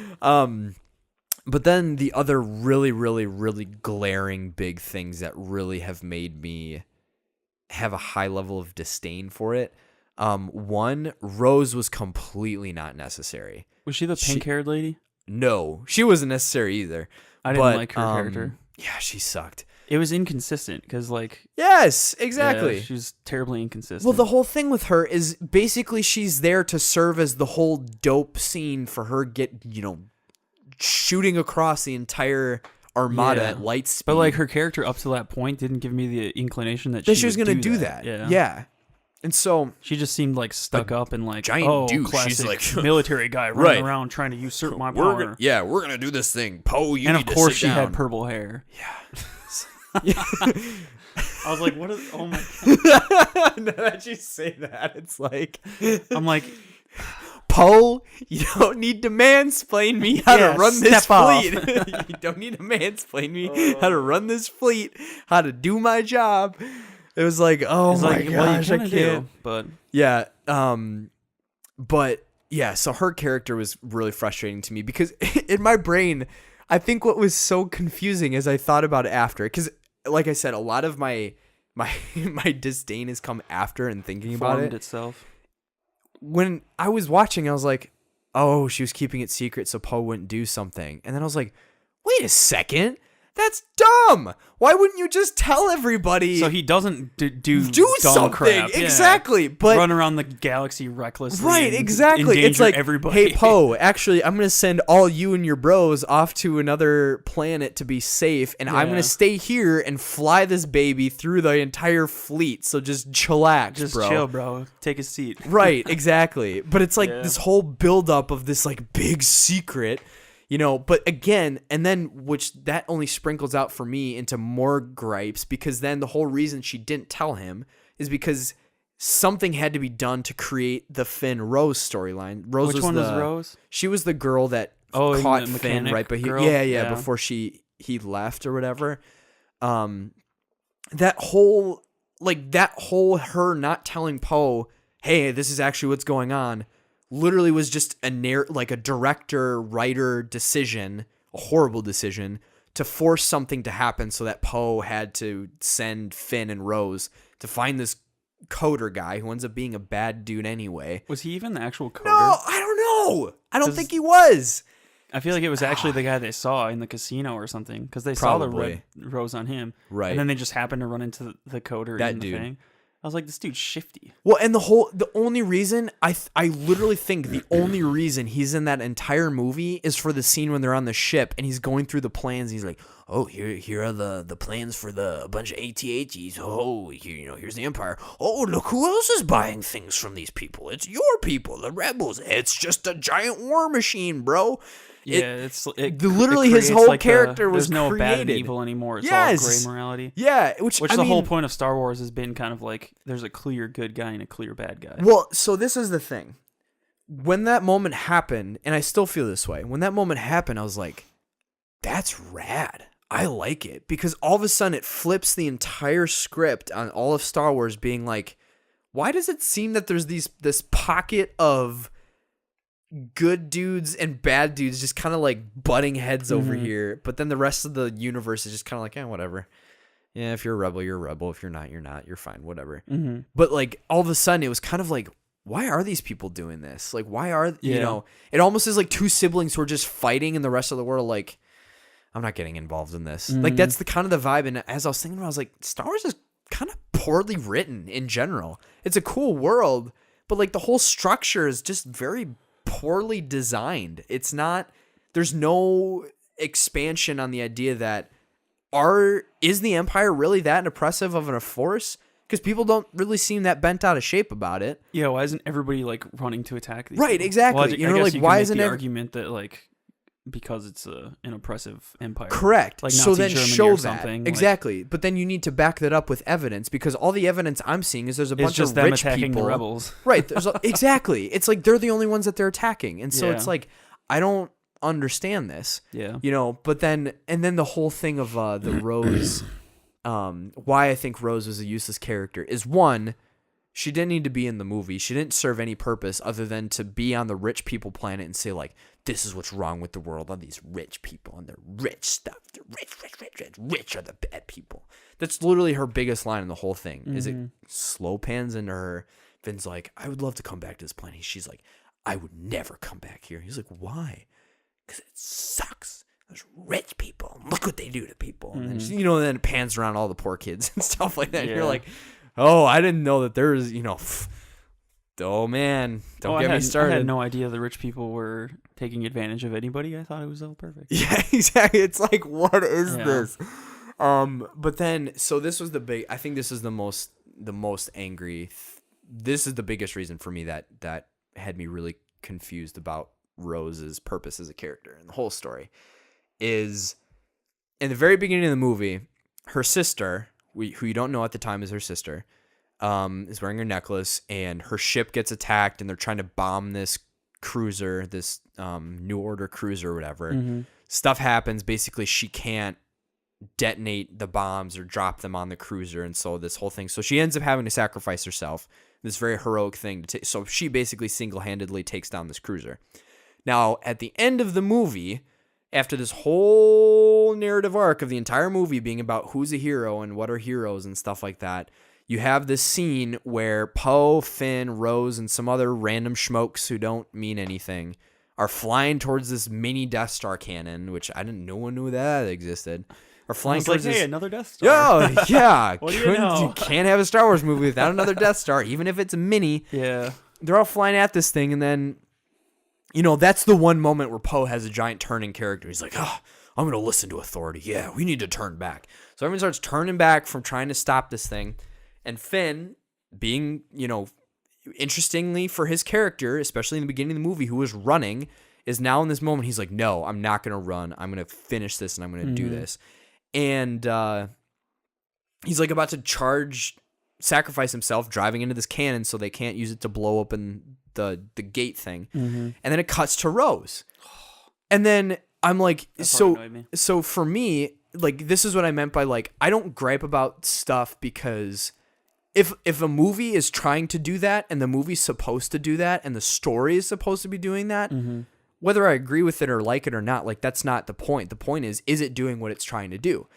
But then the other really, really, really glaring big things that really have made me have a high level of disdain for it. One, Rose was completely not necessary. Was she the pink-haired lady? No, she wasn't necessary either. I didn't like her character. Yeah, she sucked. It was inconsistent because, like... Yes, exactly. Yeah, she was terribly inconsistent. Well, the whole thing with her is basically she's there to serve as the whole dope scene for her shooting across the entire armada at light speed. But, like, her character up to that point didn't give me the inclination that she was going to do that. Yeah. And so she just seemed like stuck up and like giant douche. Classic she's like military guy running around trying to usurp my power. We're gonna do this thing. Poe, you and need of course to sit she down. had purple hair. Yeah. I was like, what is? Oh my god! Now that you say that, it's like I'm like, Poe, you don't need to mansplain me how to run this fleet. You don't need to mansplain me how to run this fleet, how to do my job. It was like, oh my gosh, I can't. But yeah, but yeah. So her character was really frustrating to me because in my brain, I think what was so confusing as I thought about it after, because like I said, a lot of my disdain has come after and thinking about it itself. When I was watching, I was like, oh, she was keeping it secret so Poe wouldn't do something, and then I was like, wait a second. That's dumb. Why wouldn't you just tell everybody? So he doesn't do dumb something. crap. Yeah. Exactly. But run around the galaxy recklessly. Right, and exactly. endanger It's like, everybody. hey, Poe, actually, I'm going to send all you and your bros off to another planet to be safe, and I'm going to stay here and fly this baby through the entire fleet. So just chillax, Just bro. chill, bro. Take a seat. Right, exactly. But it's like this whole buildup of this like big secret, but again, and then which that only sprinkles out for me into more gripes, because then the whole reason she didn't tell him is because something had to be done to create the Finn Rose storyline. Rose Which one was Rose? She was the girl that caught Finn right, but before he left or whatever. That whole her not telling Poe, hey, this is actually what's going on, literally was just a director writer decision, a horrible decision to force something to happen so that Poe had to send Finn and Rose to find this coder guy who ends up being a bad dude anyway. Was he even the actual coder? No, I don't know. I don't think he was. I feel like it was actually the guy they saw in the casino or something, because they saw the red rose on him, right? And then they just happened to run into the coder. That in the dude. thing. I was like, this dude's shifty. Well, and the only reason I literally think the only reason he's in that entire movie is for the scene when they're on the ship and he's going through the plans. He's like, oh, here are the plans for a bunch of AT-ATs. Oh, here's the Empire. Oh, look who else is buying things from these people. It's your people, the rebels. It's just a giant war machine, bro. Literally his whole character was there's no created. bad and evil anymore. It's all gray morality. Yeah, which the whole point of Star Wars has been kind of like there's a clear good guy and a clear bad guy. Well, so this is the thing. When that moment happened, and I still feel this way, when that moment happened, I was like, that's rad. I like it, because all of a sudden it flips the entire script on all of Star Wars being like, why does it seem that there's this pocket of good dudes and bad dudes just kind of like butting heads over here, but then the rest of the universe is just kind of like, whatever. Yeah, if you're a rebel, you're a rebel. If you're not, you're not. You're fine, whatever. But like all of a sudden it was kind of like, why are these people doing this? Like, why are, it almost is like two siblings who are just fighting and the rest of the world like, I'm not getting involved in this. Like, that's the kind of the vibe. And as I was thinking about it, I was like, Star Wars is kind of poorly written in general. It's a cool world, but like the whole structure is just very poorly designed. It's not, there's no expansion on the idea that is the Empire really that oppressive of a force? Because people don't really seem that bent out of shape about it. Yeah, why isn't everybody like running to attack these right, people? Exactly. Well, I guess why isn't the argument that like because it's an oppressive empire. Correct. Like so Nazi then Germany show or that. something. Exactly. But then you need to back that up with evidence, because all the evidence I'm seeing is there's a bunch of them rich attacking people. The rebels. Right. Exactly. It's like they're the only ones that they're attacking. And so it's like, I don't understand this. Yeah. But then the whole thing of the Rose, why I think Rose was a useless character is, one, she didn't need to be in the movie. She didn't serve any purpose other than to be on the rich people planet and say like, this is what's wrong with the world, all these rich people and their rich stuff. They're rich are the bad people. That's literally her biggest line in the whole thing. Is it slow pans into her. Finn's like, I would love to come back to this planet. She's like, I would never come back here. He's like, why? Because it sucks. There's rich people. Look what they do to people. And then, then it pans around all the poor kids and stuff like that. Yeah. And you're like, oh, I didn't know that there's, oh man, don't get me started. I had no idea the rich people were taking advantage of anybody. I thought it was all perfect. Yeah, exactly. It's like, what is this? But then, so this was I think this is the most angry. This is the biggest reason for me that had me really confused about Rose's purpose as a character. And the whole story is, in the very beginning of the movie, her sister, who you don't know at the time is her sister, is wearing her necklace, and her ship gets attacked, and they're trying to bomb this cruiser, this New Order cruiser or whatever. Stuff happens. Basically, she can't detonate the bombs or drop them on the cruiser, and so this whole thing. So she ends up having to sacrifice herself. This very heroic thing. So she basically single-handedly takes down this cruiser. Now, at the end of the movie, after this whole narrative arc of the entire movie being about who's a hero and what are heroes and stuff like that, you have this scene where Poe, Finn, Rose, and some other random schmokes who don't mean anything are flying towards this mini Death Star cannon, which no one knew that existed. are flying It's like, towards this. hey, another Death Star. Yeah, yeah. What do you know? You can't have a Star Wars movie without another Death Star, even if it's a mini. Yeah. They're all flying at this thing, and then, that's the one moment where Poe has a giant turning character. He's like, oh, I'm going to listen to authority. Yeah, we need to turn back. So everyone starts turning back from trying to stop this thing. And Finn, being, interestingly for his character, especially in the beginning of the movie, who was running, is now in this moment, he's like, no, I'm not going to run. I'm going to finish this, and I'm going to do this. And he's like about to sacrifice himself, driving into this cannon so they can't use it to blow open the gate thing. And then it cuts to Rose. And then I'm like, so for me, like, this is what I meant by, like, I don't gripe about stuff because if a movie is trying to do that and the movie's supposed to do that and the story is supposed to be doing that, whether I agree with it or like it or not, like, that's not the point. The point is it doing what it's trying to do?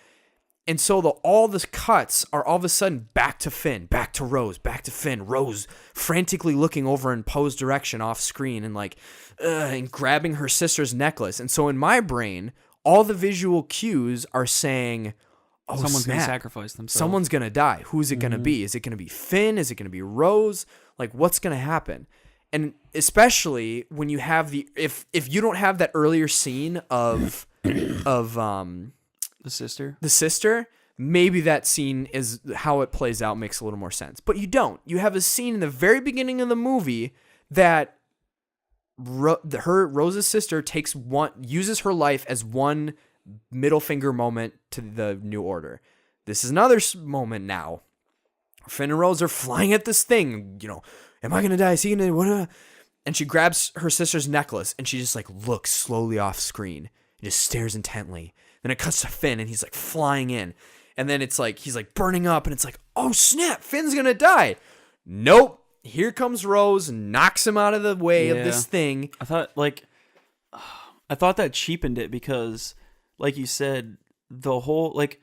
And so all the cuts are all of a sudden back to Finn, back to Rose, back to Finn, Rose frantically looking over in Poe's direction off screen and like, and grabbing her sister's necklace. And so in my brain, all the visual cues are saying, oh, someone's snap. going to sacrifice themselves. Someone's going to die. Who's it going to be? Is it going to be Finn? Is it going to be Rose? Like, what's going to happen? And especially when you have if you don't have that earlier scene of the sister, maybe that scene is how it plays out makes a little more sense. But you don't. You have a scene in the very beginning of the movie that Rose's sister uses her life as one middle finger moment to the New Order. This is another moment now. Finn and Rose are flying at this thing. Am I gonna die? Is he gonna? What? And she grabs her sister's necklace and she just like looks slowly off screen and just stares intently. Then it cuts to Finn and he's like flying in. And then it's like he's like burning up and it's like, oh snap, Finn's gonna die. Nope. Here comes Rose and knocks him out of the way of this thing. I thought that cheapened it because, like you said, the whole, like,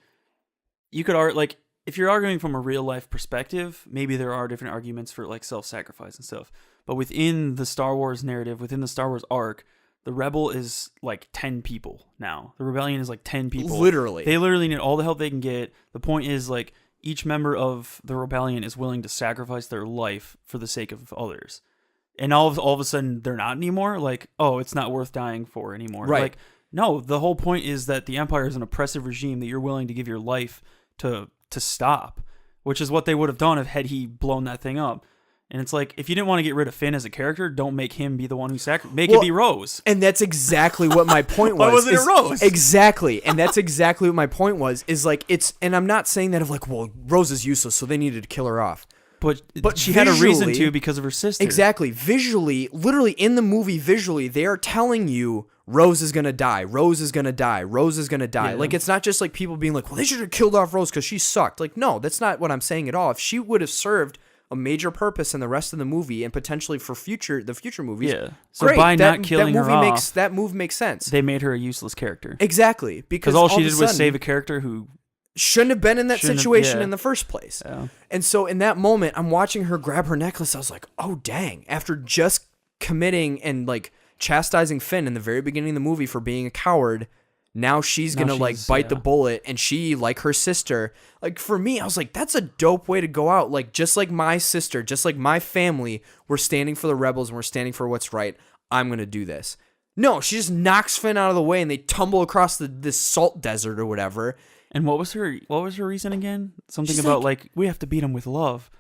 you could like, if you're arguing from a real life perspective, maybe there are different arguments for like self-sacrifice and stuff. But within the Star Wars narrative, within the Star Wars arc, the rebel is like 10 people now. The rebellion is like 10 people. Literally. They literally need all the help they can get. The point is, like, each member of the rebellion is willing to sacrifice their life for the sake of others. And all of a sudden, they're not anymore. Like, oh, it's not worth dying for anymore. Right. Like, no, the whole point is that the Empire is an oppressive regime that you're willing to give your life to stop, which is what they would have done had he blown that thing up. And it's like, if you didn't want to get rid of Finn as a character, don't make him be the one who Make it be Rose. And that's exactly what my point was. Why wasn't it Rose? Exactly. And that's exactly what my point was, is like, and I'm not saying that of like, well, Rose is useless, so they needed to kill her off. But she had a reason to because of her sister. Exactly. Visually, literally in the movie, they are telling you Rose is going to die. Rose is going to die. Rose is going to die. Yeah. Like, it's not just like people being like, well, they should have killed off Rose because she sucked. Like, no, that's not what I'm saying at all. If she would have served a major purpose in the rest of the movie and potentially for the future movies. Yeah. So great. by not killing her off, that move makes sense. They made her a useless character. Exactly. Because all she did was save a character who shouldn't have been in that situation in the first place. Yeah. And so in that moment, I'm watching her grab her necklace. I was like, oh, dang. After just committing and like chastising Finn in the very beginning of the movie for being a coward, now she's going to like bite the bullet, and she, like her sister, like for me, I was like, that's a dope way to go out. Like, just like my sister, just like my family, we're standing for the rebels and we're standing for what's right. I'm going to do this. No, she just knocks Finn out of the way and they tumble across this salt desert or whatever. And what was her reason again? Something She's about like we have to beat him with love.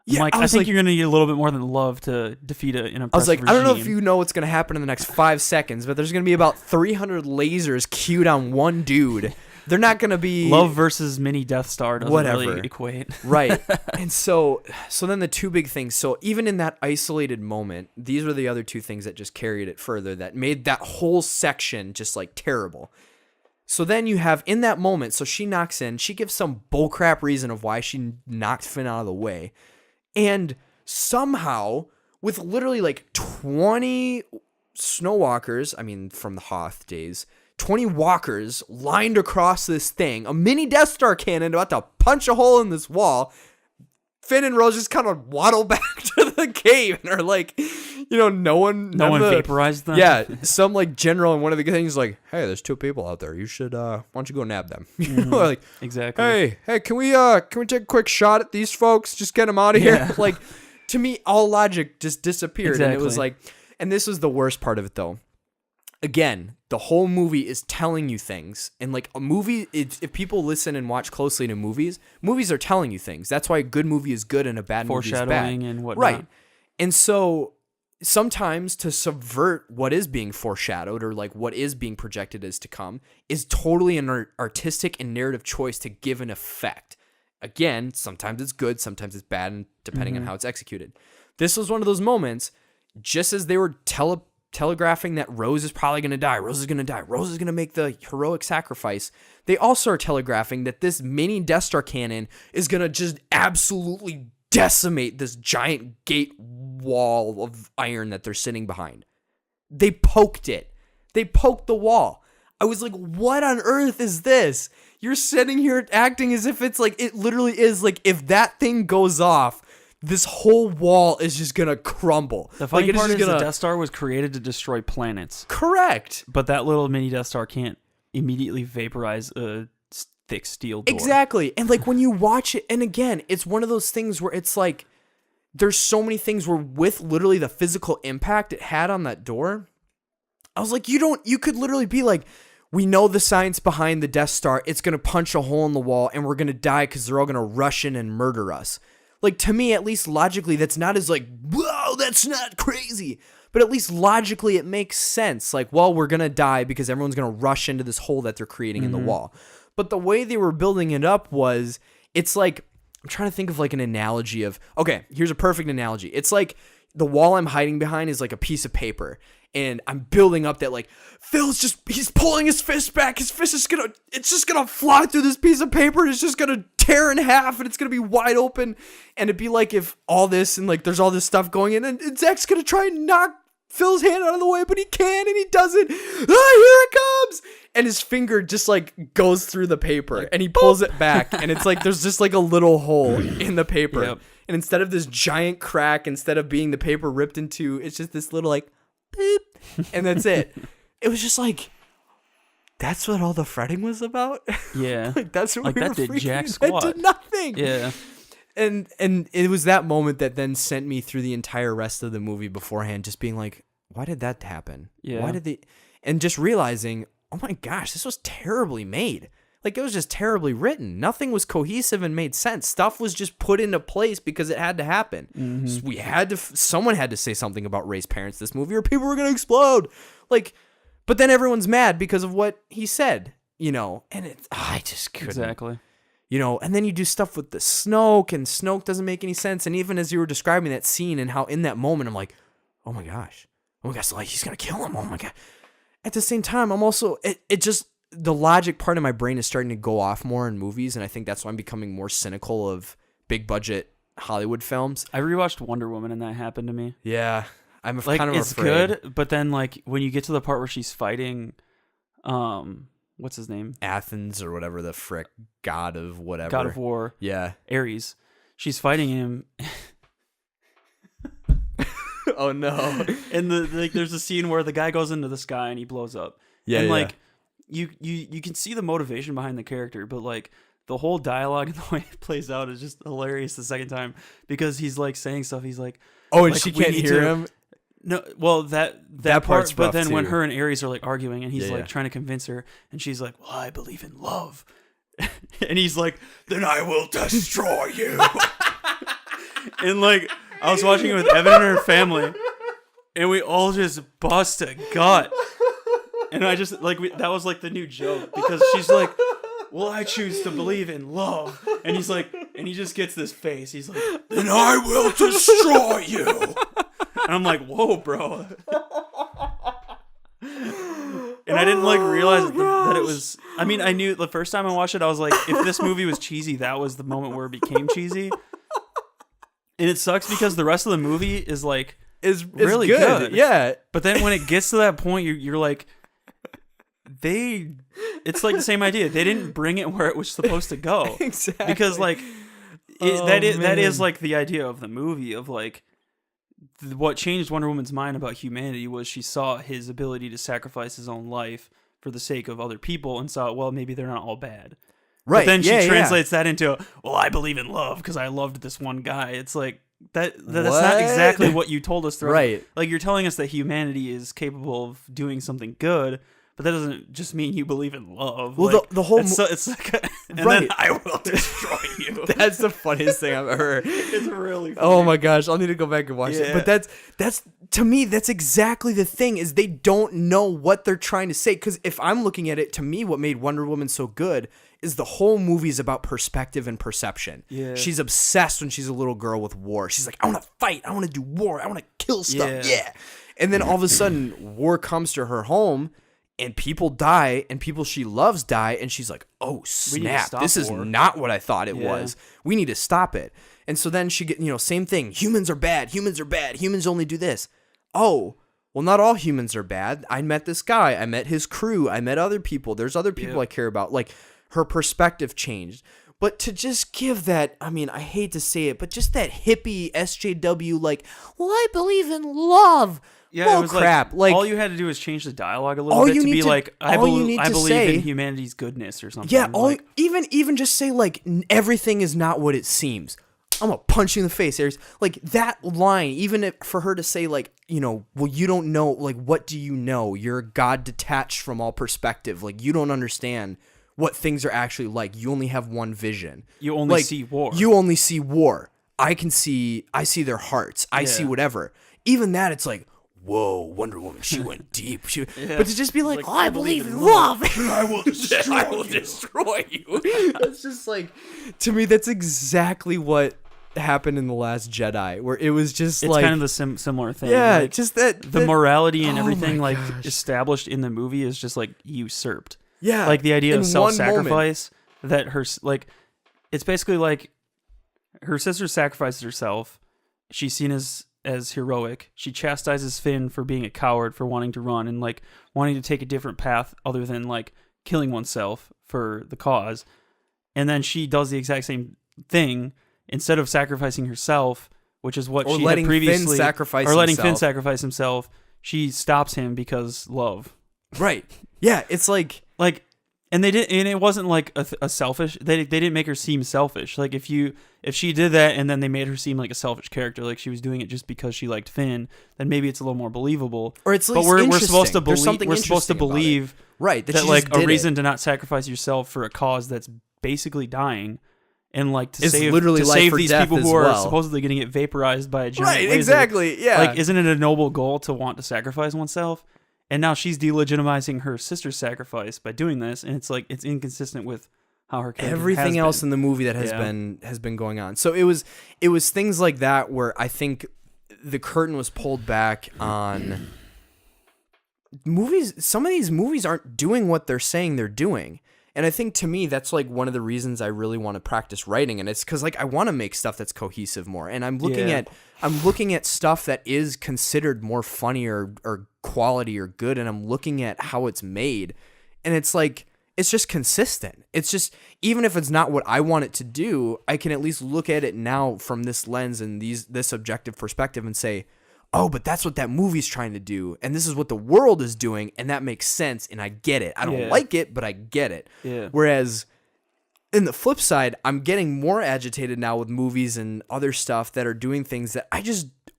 Yeah, I think you're gonna need a little bit more than love to defeat an oppressive I was like, regime. I don't know if you know what's gonna happen in the next 5 seconds, but there's gonna be about 300 lasers queued on one dude. They're not gonna be love versus mini Death Star doesn't really equate. Right. And so then the two big things. So even in that isolated moment, these were the other two things that just carried it further, that made that whole section just like terrible. So then you have in that moment, so she knocks in, she gives some bullcrap reason of why she knocked Finn out of the way. And somehow, with literally like 20 snowwalkers, I mean, from the Hoth days, 20 walkers lined across this thing, a mini Death Star cannon about to punch a hole in this wall, Finn and Rose just kind of waddle back to the cave and are like, no one vaporized them. Yeah, some like general, and one of the things like, hey, there's 2 people out there. You should why don't you go nab them? Like, exactly. Hey, can we take a quick shot at these folks? Just get them out of here. Like, to me, all logic just disappeared, and it was like, and this was the worst part of it though. Again, the whole movie is telling you things, and like a movie, if people listen and watch closely to movies are telling you things. That's why a good movie is good and a bad movie is bad. Foreshadowing and whatnot. Right. And so sometimes to subvert what is being foreshadowed or like what is being projected as to come is totally an artistic and narrative choice to give an effect. Again, sometimes it's good, sometimes it's bad, and depending on how it's executed. This was one of those moments, just as they were telegraphing that Rose is probably going to die, Rose is going to make the heroic sacrifice. They also are telegraphing that this mini Death Star cannon is going to just absolutely decimate this giant gate wall of iron that they're sitting behind. They poked it. They poked the wall. I was like, what on earth is this? You're sitting here acting as if it's like, it literally is like, if that thing goes off, this whole wall is just gonna crumble. The funny part is the Death Star was created to destroy planets. Correct. But that little mini Death Star can't immediately vaporize a thick steel door. Exactly. And like when you watch it, and again, it's one of those things where it's like, there's so many things where with literally the physical impact it had on that door, I was like, you could literally be like, we know the science behind the Death Star. It's going to punch a hole in the wall and we're going to die because they're all going to rush in and murder us. Like, to me, at least logically, that's not as like, whoa, that's not crazy. But at least logically, it makes sense. Like, well, we're going to die because everyone's going to rush into this hole that they're creating in the wall. But the way they were building it up was, it's like, I'm trying to think of like an analogy of, okay, here's a perfect analogy. It's like the wall I'm hiding behind is like a piece of paper. And I'm building up that like, he's pulling his fist back. His fist is it's just gonna fly through this piece of paper and it's just gonna tear in half and it's gonna be wide open. And it'd be like if all this and like there's all this stuff going in and Zach's gonna try and knock Phil's hand out of the way, but he can't and he doesn't. Ah, here it comes! And his finger just like goes through the paper and he pulls it back and it's like there's just like a little hole in the paper. Yep. And instead of this giant crack, instead of being the paper ripped in two, it's just this little like beep, and that's it. It was just like, that's what all the fretting was about. Yeah, like that's what like we that were did jack squat. That did nothing. Yeah, and it was that moment that then sent me through the entire rest of the movie beforehand, just being like, why did that happen? Yeah, why did they? And just realizing, oh my gosh, this was terribly made. Like, it was just terribly written. Nothing was cohesive and made sense. Stuff was just put into place because it had to happen. So someone had to say something about race parents this movie or people were going to explode. Like, but then everyone's mad because of what he said, and I just couldn't. Exactly. And then you do stuff with the Snoke, and Snoke doesn't make any sense. And even as you were describing that scene and how in that moment, I'm like, oh my gosh, so like, he's going to kill him. Oh my God. At the same time, I'm also, it just, the logic part of my brain is starting to go off more in movies, and I think that's why I'm becoming more cynical of big budget Hollywood films. I rewatched Wonder Woman, and that happened to me. Yeah, I'm like, kind of it's afraid. good, but then like when you get to the part where she's fighting, what's his name? Athens or whatever the frick god of whatever. God of War. Yeah, Ares. She's fighting him. Oh no! And there's a scene where the guy goes into the sky and he blows up. Yeah, and yeah. like you can see the motivation behind the character, but like the whole dialogue and the way it plays out is just hilarious the second time because he's like saying stuff. He's like, oh, and like, she can't hear him. No, well that part's part, but rough, then when too. her and Ares are like arguing and he's Yeah, like yeah. trying to convince her, and she's like, "Well, I believe in love," and he's like, "Then I will destroy you." And like I was watching it with Evan and her family, and we all just bust a gut. And I just like that was like the new joke because she's like, "Well, I choose to believe in love," and he's like, and he just gets this face. He's like, "Then I will destroy you." And I'm like, "Whoa, bro!" And I didn't like realize that it was. I mean, I knew the first time I watched it, I was like, if this movie was cheesy, that was the moment where it became cheesy. And it sucks because the rest of the movie is like Is really good. Yeah, but then when it gets to that point, you're like, it's like the same idea. They didn't bring it where it was supposed to go. Exactly. Because like that is like the idea of the movie of like what changed Wonder Woman's mind about humanity was she saw his ability to sacrifice his own life for the sake of other people and saw, well, maybe they're not all bad. Right. But then she translates that into, well, I believe in love because I loved this one guy. It's like, that's not exactly what you told us. Right. Like, you're telling us that humanity is capable of doing something good, but that doesn't just mean you believe in love. Well, like, the whole... it's like, and right. then I will destroy you. That's the funniest thing I've ever heard. It's really funny. Oh my gosh, I'll need to go back and watch it. But that's to me, that's exactly the thing, is they don't know what they're trying to say. Because if I'm looking at it, to me, what made Wonder Woman so good is the whole movie is about perspective and perception. Yeah. She's obsessed when she's a little girl with war. She's like, I want to fight. I want to do war. I want to kill stuff. Yeah. And then all of a sudden, war comes to her home, and people die, and people she loves die, and she's like, oh, snap. This is not what I thought it was. We need to stop it. And so then she get, same thing. Humans are bad. Humans are bad. Humans only do this. Oh, well, not all humans are bad. I met this guy. I met his crew. I met other people. There's other people I care about. Like, her perspective changed. But to just give that, I mean, I hate to say it, but just that hippie SJW, like, well, I believe in love. Yeah, it was crap. Like, all you had to do was change the dialogue a little bit to be like, I believe in humanity's goodness or something. Yeah, like, even just say, like, everything is not what it seems. I'm gonna punch you in the face, Aries. Like, that line, even for her to say, like, well, you don't know, like, what do you know? You're a god detached from all perspective. Like, you don't understand what things are actually like. You only have one vision. You only see war. You only see war. I see their hearts. I see whatever. Even that, it's like, whoa, Wonder Woman, she went deep. But to just be like, I believe in love. I will destroy you. It's just like, to me, that's exactly what happened in The Last Jedi, where it was just it's like... It's kind of the similar thing. Yeah, like, just that... The morality and everything, like, established in the movie is just, like, usurped. Yeah. Like, the idea of self-sacrifice, that her... Like, it's basically like, her sister sacrifices herself. She's seen as heroic. She chastises Finn for being a coward, for wanting to run and like wanting to take a different path other than like killing oneself for the cause. And then she does the exact same thing instead of sacrificing herself, which is what she had previously, or letting Finn sacrifice himself. She stops him because love. Right. Yeah. It's like, and it wasn't like a selfish. They didn't make her seem selfish. Like if she did that and then they made her seem like a selfish character, like she was doing it just because she liked Finn, then maybe it's a little more believable. Or it's at least we're supposed to believe right that like a reason to not sacrifice yourself for a cause that's basically dying, and like to save these people who are supposedly going to get vaporized by a giant laser. Exactly. Yeah. Like, isn't it a noble goal to want to sacrifice oneself? And now she's delegitimizing her sister's sacrifice by doing this, and it's like it's inconsistent with how her character everything else in the movie that has been going on. So it was things like that where I think the curtain was pulled back on movies. Some of these movies aren't doing what they're saying they're doing. And I think to me, that's like one of the reasons I really want to practice writing. And it's because like I want to make stuff that's cohesive more. And I'm looking at stuff that is considered more funny or quality or good. And I'm looking at how it's made. And it's like, it's just consistent. It's just, even if it's not what I want it to do, I can at least look at it now from this lens and this objective perspective and say, oh, but that's what that movie's trying to do, and this is what the world is doing, and that makes sense, and I get it. I don't like it, but I get it. Yeah. Whereas, in the flip side, I'm getting more agitated now with movies and other stuff that are doing things that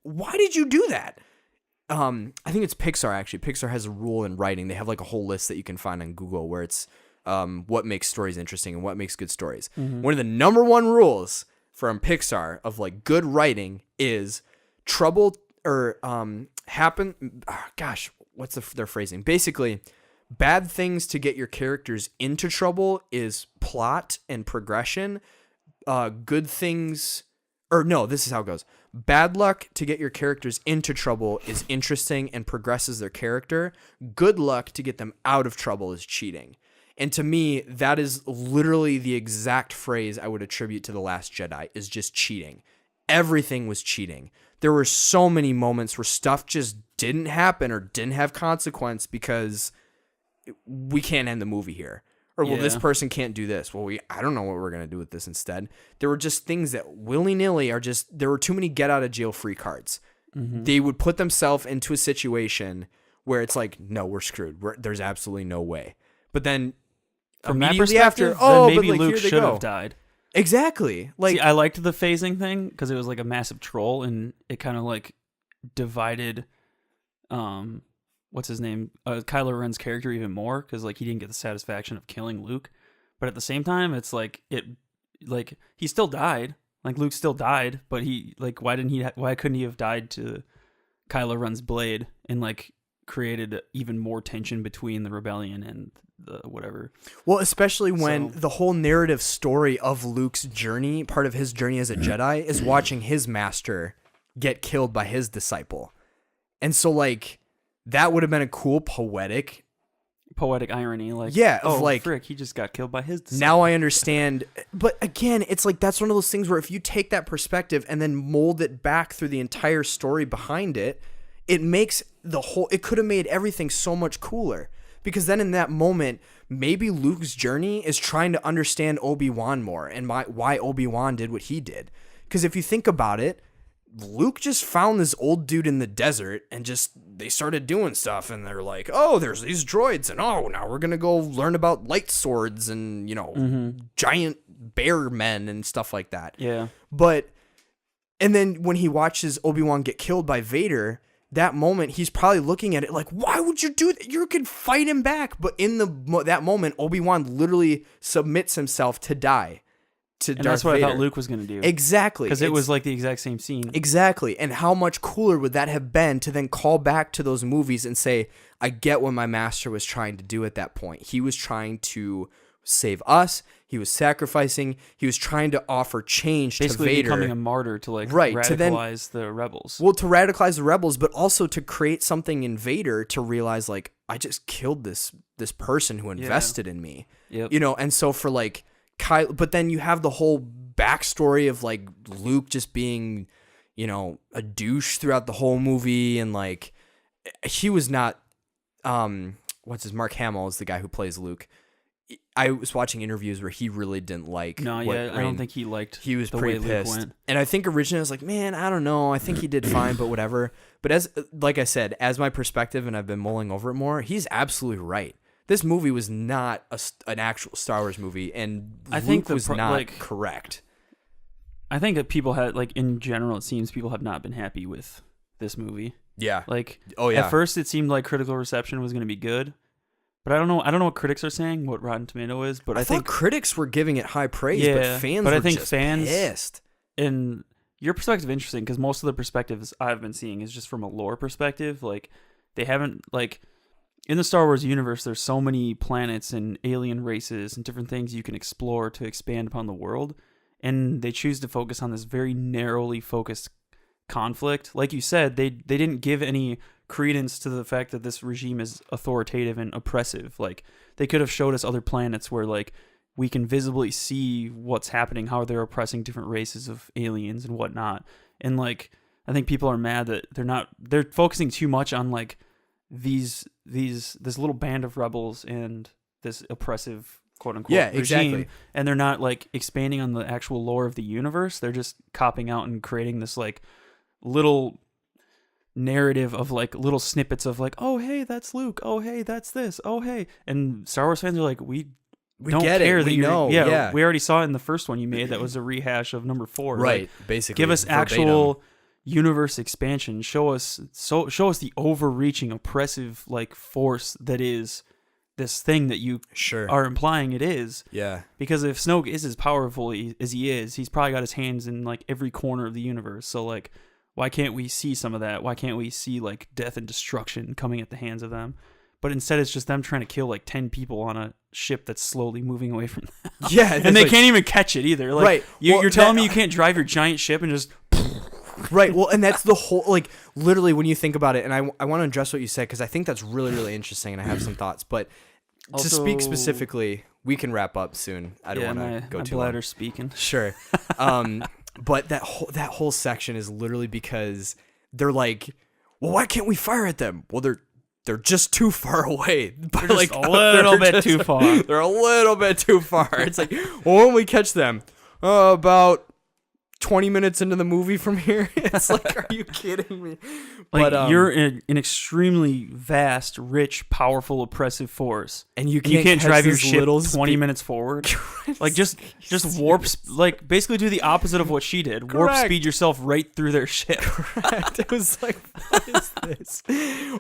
why did you do that? I think it's Pixar, actually. Pixar has a rule in writing. They have like a whole list that you can find on Google where it's what makes stories interesting and what makes good stories. Mm-hmm. One of the number one rules from Pixar of like good writing is trouble... or what's their phrasing? Basically, bad things to get your characters into trouble is plot and progression. Good things, or no, this is how it goes. Bad luck to get your characters into trouble is interesting and progresses their character. Good luck to get them out of trouble is cheating. And to me, that is literally the exact phrase I would attribute to The Last Jedi, is just cheating. Everything was cheating. There were so many moments where stuff just didn't happen or didn't have consequence because we can't end the movie here. Or, well, this person can't do this. Well, I don't know what we're going to do with this instead. There were just things that willy-nilly there were too many get-out-of-jail-free cards. they would put themselves into a situation where it's like, no, we're screwed. There's absolutely no way. But then From that immediately perspective, after, oh, then maybe but like, Luke here they should go. have died. Exactly. Like, See, I liked the phasing thing because it was like a massive troll, and it kind of like divided, what's his name, Kylo Ren's character even more, because like he didn't get the satisfaction of killing Luke, but at the same time, it's like he still died. Like Luke still died, but he like why couldn't he have died to Kylo Ren's blade and like created even more tension between the rebellion and the whatever. Well, especially when the whole narrative story of Luke's journey, part of his journey as a Jedi, is watching his master get killed by his disciple. And so like that would have been a cool poetic irony, like, yeah, oh, of like, frick, he just got killed by his disciple. Now I understand. But again, it's like that's one of those things where if you take that perspective and then mold it back through the entire story behind it, it makes it could have made everything so much cooler. Because then in that moment, maybe Luke's journey is trying to understand Obi-Wan more and why Obi-Wan did what he did. Because if you think about it, Luke just found this old dude in the desert and they started doing stuff, and they're like, oh, there's these droids, and oh, now we're going to go learn about light swords and, giant bear men and stuff like that. Yeah. And then when he watches Obi-Wan get killed by Vader, that moment, he's probably looking at it like, why would you do that? You could fight him back. But in that moment, Obi-Wan literally submits himself to die to Darth that's what Vader. I thought Luke was going to do. Exactly. Because it was like the exact same scene. Exactly. And how much cooler would that have been to then call back to those movies and say, I get what my master was trying to do at that point. He was trying to save us. He was sacrificing. He was trying to offer change Basically to Vader. becoming a martyr to like to then, radicalize the rebels. Well, to radicalize the rebels, but also to create something in Vader to realize like, I just killed this person who invested in me. Yep. And so for like Kylo, but then you have the whole backstory of like Luke just being, a douche throughout the whole movie, and like he was not Mark Hamill is the guy who plays Luke. I was watching interviews where he really didn't like. No, yeah, I don't think he liked. He was the pretty way pissed, Luke went. and I think originally I was like, man, I don't know. I think he did fine, but whatever. But as like I said, as my perspective, and I've been mulling over it more, he's absolutely right. This movie was not an actual Star Wars movie, and I think Luke was not correct. I think that people had in general, it seems people have not been happy with this movie. Yeah. At first, it seemed like critical reception was going to be good. But I don't know what critics are saying, what Rotten Tomato is, but I think critics were giving it high praise, but fans were just pissed. And your perspective is interesting because most of the perspectives I've been seeing is just from a lore perspective. Like they haven't in the Star Wars universe, there's so many planets and alien races and different things you can explore to expand upon the world, and they choose to focus on this very narrowly focused conflict. Like you said, they didn't give any credence to the fact that this regime is authoritative and oppressive. Like they could have showed us other planets where like we can visibly see what's happening, how they're oppressing different races of aliens and whatnot. And like I think people are mad that they're focusing too much on like this little band of rebels and this oppressive quote unquote regime. Exactly. And they're not like expanding on the actual lore of the universe. They're just copping out and creating this like little narrative of like little snippets of like, oh hey, that's Luke, oh hey, that's this, oh hey, and Star Wars fans are like, we don't get care it. that we you know. yeah, we already saw it in the first one you made that was a rehash of number 4, right? Like, Basically, give us verbatim. actual universe expansion. Show us the overreaching oppressive like force that is this thing that you are implying it is. Yeah, because if Snoke is as powerful as he is, he's probably got his hands in like every corner of the universe. So like, why can't we see some of that? Why can't we see like death and destruction coming at the hands of them? But instead it's just them trying to kill like 10 people on a ship that's slowly moving away from them. Yeah. And they can't even catch it either. Like, right. You're telling me you can't drive your giant ship and just... Right. Well, and that's the whole, like, literally when you think about it, and I want to address what you said because I think that's really, really interesting and I have some thoughts. But to speak specifically, we can wrap up soon. I don't want to go too long. My bladder's speaking. Sure. But that whole section is literally because they're like, well, why can't we fire at them? Well, they're just too far away. They're like a little bit too far. They're a little bit too far. It's like, well, when we catch them, about 20 minutes into the movie from here. It's like, are you kidding me? Like, But you're an extremely vast, rich, powerful, oppressive force, and you and can't, drive your this ship little 20 minutes forward. Like, just warp, like, basically do the opposite of what she did. Warp Correct. speed yourself right through their ship. Correct. It was like, what is this?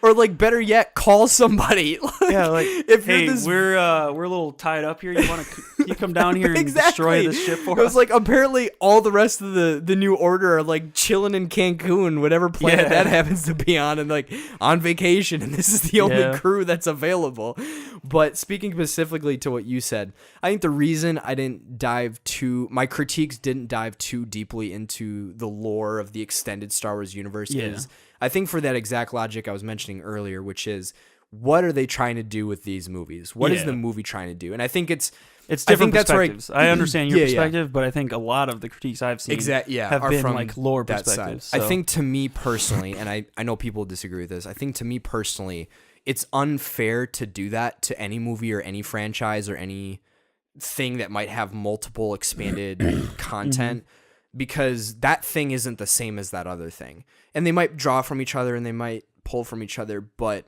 Or like, better yet, call somebody. Like, Yeah, like, if hey, you're this we're a little tied up here. You want to come down here and destroy this ship for It was us? like, apparently all the rest of the New Order are like chilling in Cancun, whatever planet that happens to be on, and like on vacation, and this is the only crew that's available. But speaking specifically to what you said, I think the reason my critiques didn't dive too deeply into the lore of the extended Star Wars universe is, I think, for that exact logic I was mentioning earlier, which is, what are they trying to do with these movies? What is the movie trying to do? And I think it's different that's perspectives. I understand your perspective, but I think a lot of the critiques I've seen have been from like lore that perspectives. Side. So. I think, to me personally, and I know people disagree with this, I think to me personally, it's unfair to do that to any movie or any franchise or any thing that might have multiple expanded content, because that thing isn't the same as that other thing. And they might draw from each other and they might pull from each other, but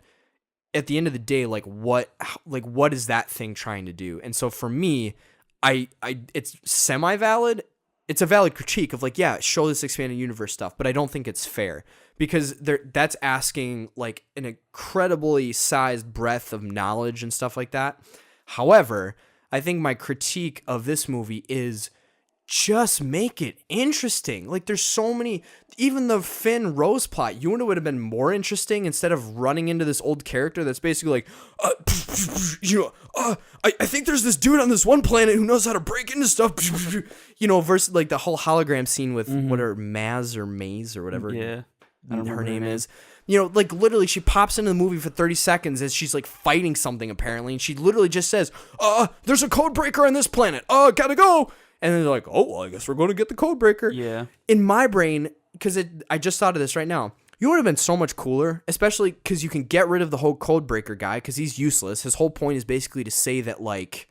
at the end of the day, what is that thing trying to do? And so for me, it's semi-valid. It's a valid critique of, like, yeah, show this expanded universe stuff, but I don't think it's fair, because that's asking like an incredibly sized breadth of knowledge and stuff like that. However, I think my critique of this movie is, just make it interesting. Like, there's so many, even the Finn Rose plot, you know, it would have been more interesting instead of running into this old character that's basically like, I think there's this dude on this one planet who knows how to break into stuff, versus like the whole hologram scene with whatever Maze or whatever her name is. Like, literally, she pops into the movie for 30 seconds as she's like fighting something apparently, and she literally just says, there's a code breaker on this planet. Gotta go. And then they're like, oh, well, I guess we're going to get the code breaker. Yeah. In my brain, because I just thought of this right now, you would have been so much cooler, especially because you can get rid of the whole code breaker guy, because he's useless. His whole point is basically to say that, like,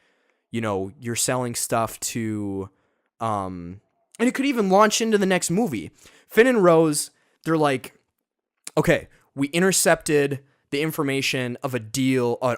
you're selling stuff to, and it could even launch into the next movie. Finn and Rose, they're like, okay, we intercepted the information of an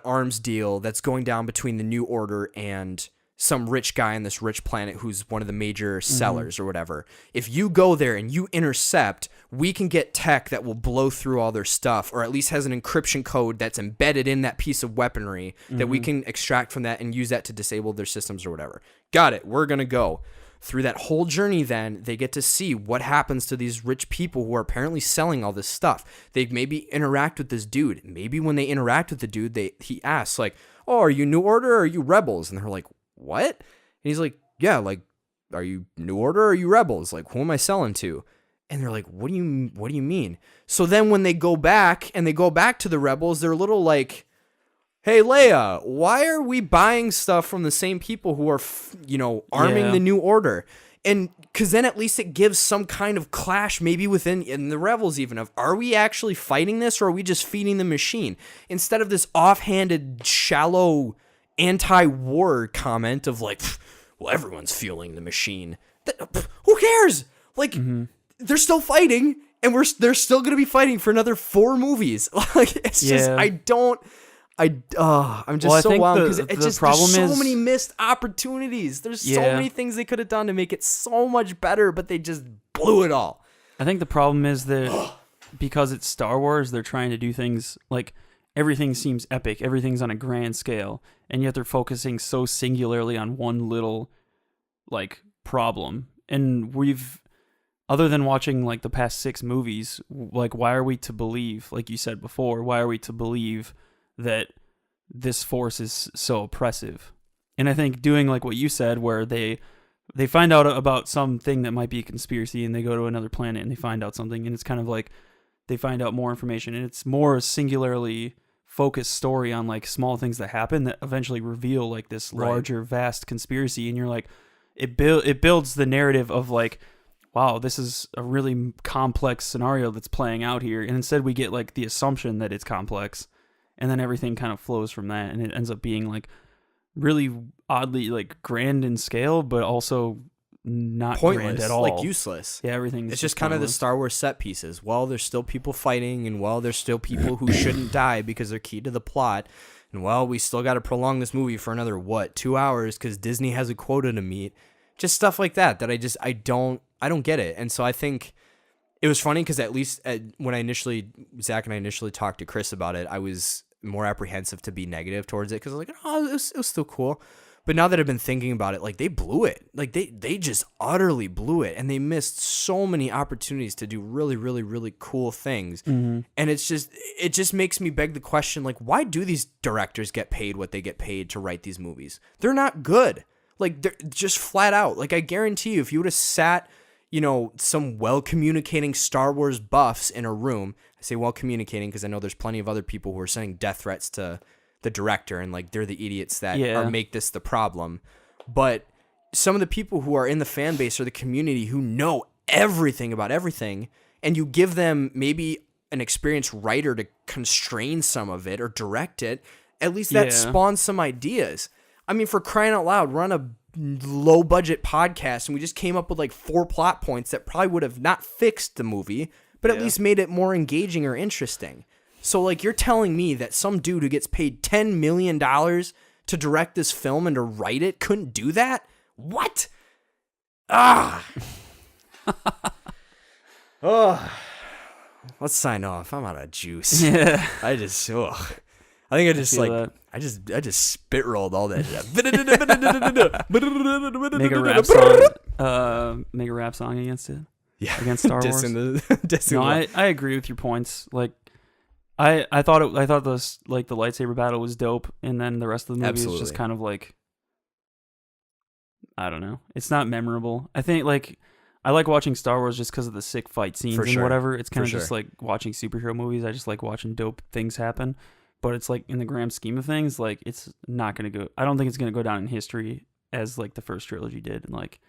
arms deal that's going down between the New Order and some rich guy on this rich planet who's one of the major sellers or whatever. If you go there and you intercept, we can get tech that will blow through all their stuff, or at least has an encryption code that's embedded in that piece of weaponry that we can extract from that and use that to disable their systems or whatever. Got it. We're going to go. Through that whole journey, then, they get to see what happens to these rich people who are apparently selling all this stuff. They maybe interact with this dude. Maybe when they interact with the dude, he asks, like, oh, are you New Order or are you Rebels? And they're like, what? And he's like, yeah, like, are you New Order or are you Rebels? Like, who am I selling to? And they're like, what do you mean? So then when they go back to the Rebels, they're a little like, hey, Leia, why are we buying stuff from the same people who are, arming the New Order? And because then at least it gives some kind of clash maybe in the Rebels even of, are we actually fighting this or are we just feeding the machine? Instead of this offhanded, shallow anti-war comment of like, well, everyone's fueling the machine. Who cares? Like, they're still fighting, and they're still going to be fighting for another 4 movies. Like, it's just, I'm just so wound because there's so many missed opportunities. There's so many things they could have done to make it so much better, but they just blew it all. I think the problem is that because it's Star Wars, they're trying to do things like everything seems epic, everything's on a grand scale, and yet they're focusing so singularly on one little like problem. And other than watching like the past 6 movies, like, why are we to believe, like you said before, why are we to believe that this force is so oppressive? And I think doing like what you said, where they find out about something that might be a conspiracy and they go to another planet and they find out something, and it's kind of like they find out more information, and it's more singularly focused story on like small things that happen that eventually reveal like this larger vast conspiracy. And you're like, it builds the narrative of like, wow, this is a really complex scenario that's playing out here. And instead we get like the assumption that it's complex, and then everything kind of flows from that, and it ends up being like really oddly like grand in scale, but also not pointless, grand at all. like useless. Yeah, everything's It's just kind of the pointless. Star Wars set pieces. Well, there's still people fighting, and well, there's still people who shouldn't die because they're key to the plot. And well, we still got to prolong this movie for another 2 hours because Disney has a quota to meet. Just stuff like that I don't get it. And so I think it was funny because at least when Zach and I initially talked to Chris about it, I was more apprehensive to be negative towards it because I was like, oh, it was still cool. But now that I've been thinking about it, like they blew it. Like they just utterly blew it, and they missed so many opportunities to do really, really, really cool things. Mm-hmm. And it just makes me beg the question, like, why do these directors get paid what they get paid to write these movies? They're not good. Like, they're just flat out. Like, I guarantee you, if you would have sat, some well-communicating Star Wars buffs in a room, I say well-communicating because I know there's plenty of other people who are sending death threats to the director, and like they're the idiots that make this the problem. But some of the people who are in the fan base or the community who know everything about everything, and you give them maybe an experienced writer to constrain some of it or direct it, at least that spawns some ideas. I mean, for crying out loud, we're on a low budget podcast and we just came up with like 4 plot points that probably would have not fixed the movie, but at least made it more engaging or interesting. So, like, you're telling me that some dude who gets paid $10 million to direct this film and to write it couldn't do that? What? Ah! Oh. Let's sign off. I'm out of juice. Yeah. I think I just, feel like, that. I just spit rolled all that. Make a rap song against it. Yeah. Against Star Wars. No, I agree with your points. Like, I thought this, like, the lightsaber battle was dope, and then the rest of the movie is just kind of like, I don't know. It's not memorable. I think, like, I like watching Star Wars just because of the sick fight scenes and whatever. It's kind of just like watching superhero movies. I just like watching dope things happen. But it's like, in the grand scheme of things, like, it's not going to go, I don't think it's going to go down in history as like the first trilogy did. And like,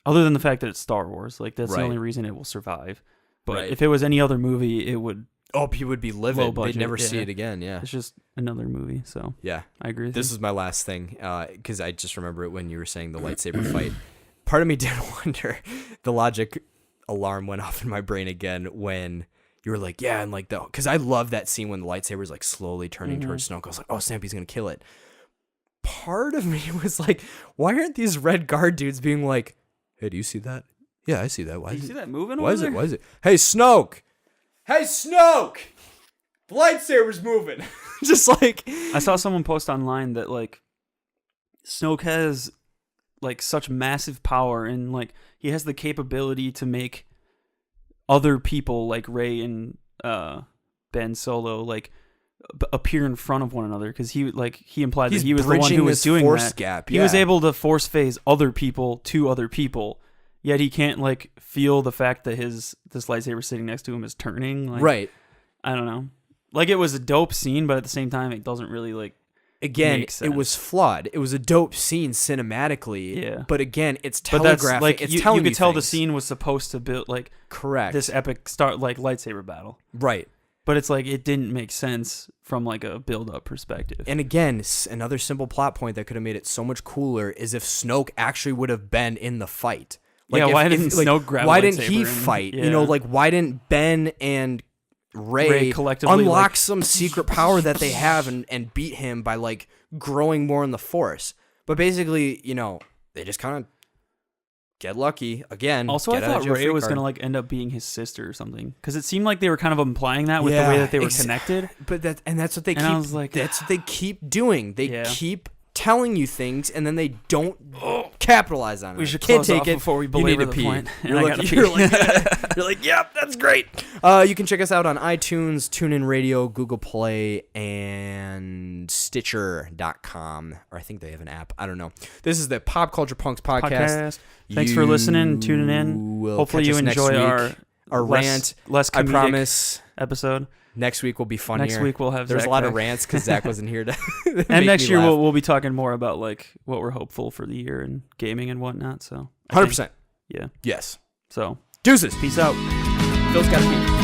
other than the fact that it's Star Wars, like, that's the only reason it will survive. But if it was any other movie, it would. Oh, people would be livid. Budget, They'd never see it again. Yeah. It's just another movie. So yeah, I agree with This you. is my last thing, because I just remember it when you were saying the lightsaber fight. Part of me did wonder, the logic alarm went off in my brain again when you were like, yeah, and like because I love that scene when the lightsaber is like slowly turning towards Snoke. I was like, oh, snap, he's gonna kill it. Part of me was like, why aren't these red guard dudes being like, hey, do you see that? Yeah, I see that. Why do you see that moving? Why is it? Why is it? Hey, Snoke! Hey, Snoke! The lightsaber's moving. Just like, I saw someone post online that like Snoke has like such massive power, and like he has the capability to make other people like Rey and Ben Solo like appear in front of one another, because he implied that he was the one who was doing force that. Gap, He was able to force phase other people to other people. Yet he can't like feel the fact that this lightsaber sitting next to him is turning. Like, right. I don't know. Like, it was a dope scene, but at the same time, it doesn't really like. Again, make sense. it was flawed. It was a dope scene cinematically. Yeah. But again, it's But that's telegraphic. like it's you telling could tell the things. scene was supposed to build like Correct. this epic lightsaber battle. Right. But it's like it didn't make sense from like a build-up perspective. And again, another simple plot point that could have made it so much cooler is if Snoke actually would have been in the fight. Like, yeah, why didn't Snoke grab? Why a didn't he lightsaber fight? Yeah. You know, like why didn't Ben and Rey collectively unlock like, some secret power that they have and beat him by like growing more in the Force? But basically, you know, they just kind of get lucky again. Also, I thought Rey was gonna like end up being his sister or something, because it seemed like they were kind of implying that with the way that they were connected. But that's what they keep. I was like, that's what they keep doing. They keep telling you things, and then they don't capitalize on it. We should Can't close take off it. before we You belabor need to the pee. point. And You're I like, gotta pee. you're like, yep, that's great. You can check us out on iTunes, TuneIn Radio, Google Play, and Stitcher.com. Or I think they have an app. I don't know. This is the Pop Culture Punks podcast. Thanks for listening, tuning in. Hopefully you enjoy our rant. less I comedic promise. episode. Next week will be funnier. Next week we'll have There's Zach a lot back. of rants because Zach wasn't here to and next year we'll be talking more about like what we're hopeful for the year and gaming and whatnot. So 100%. Yeah. Yes. So deuces. peace out. Phil's got to be.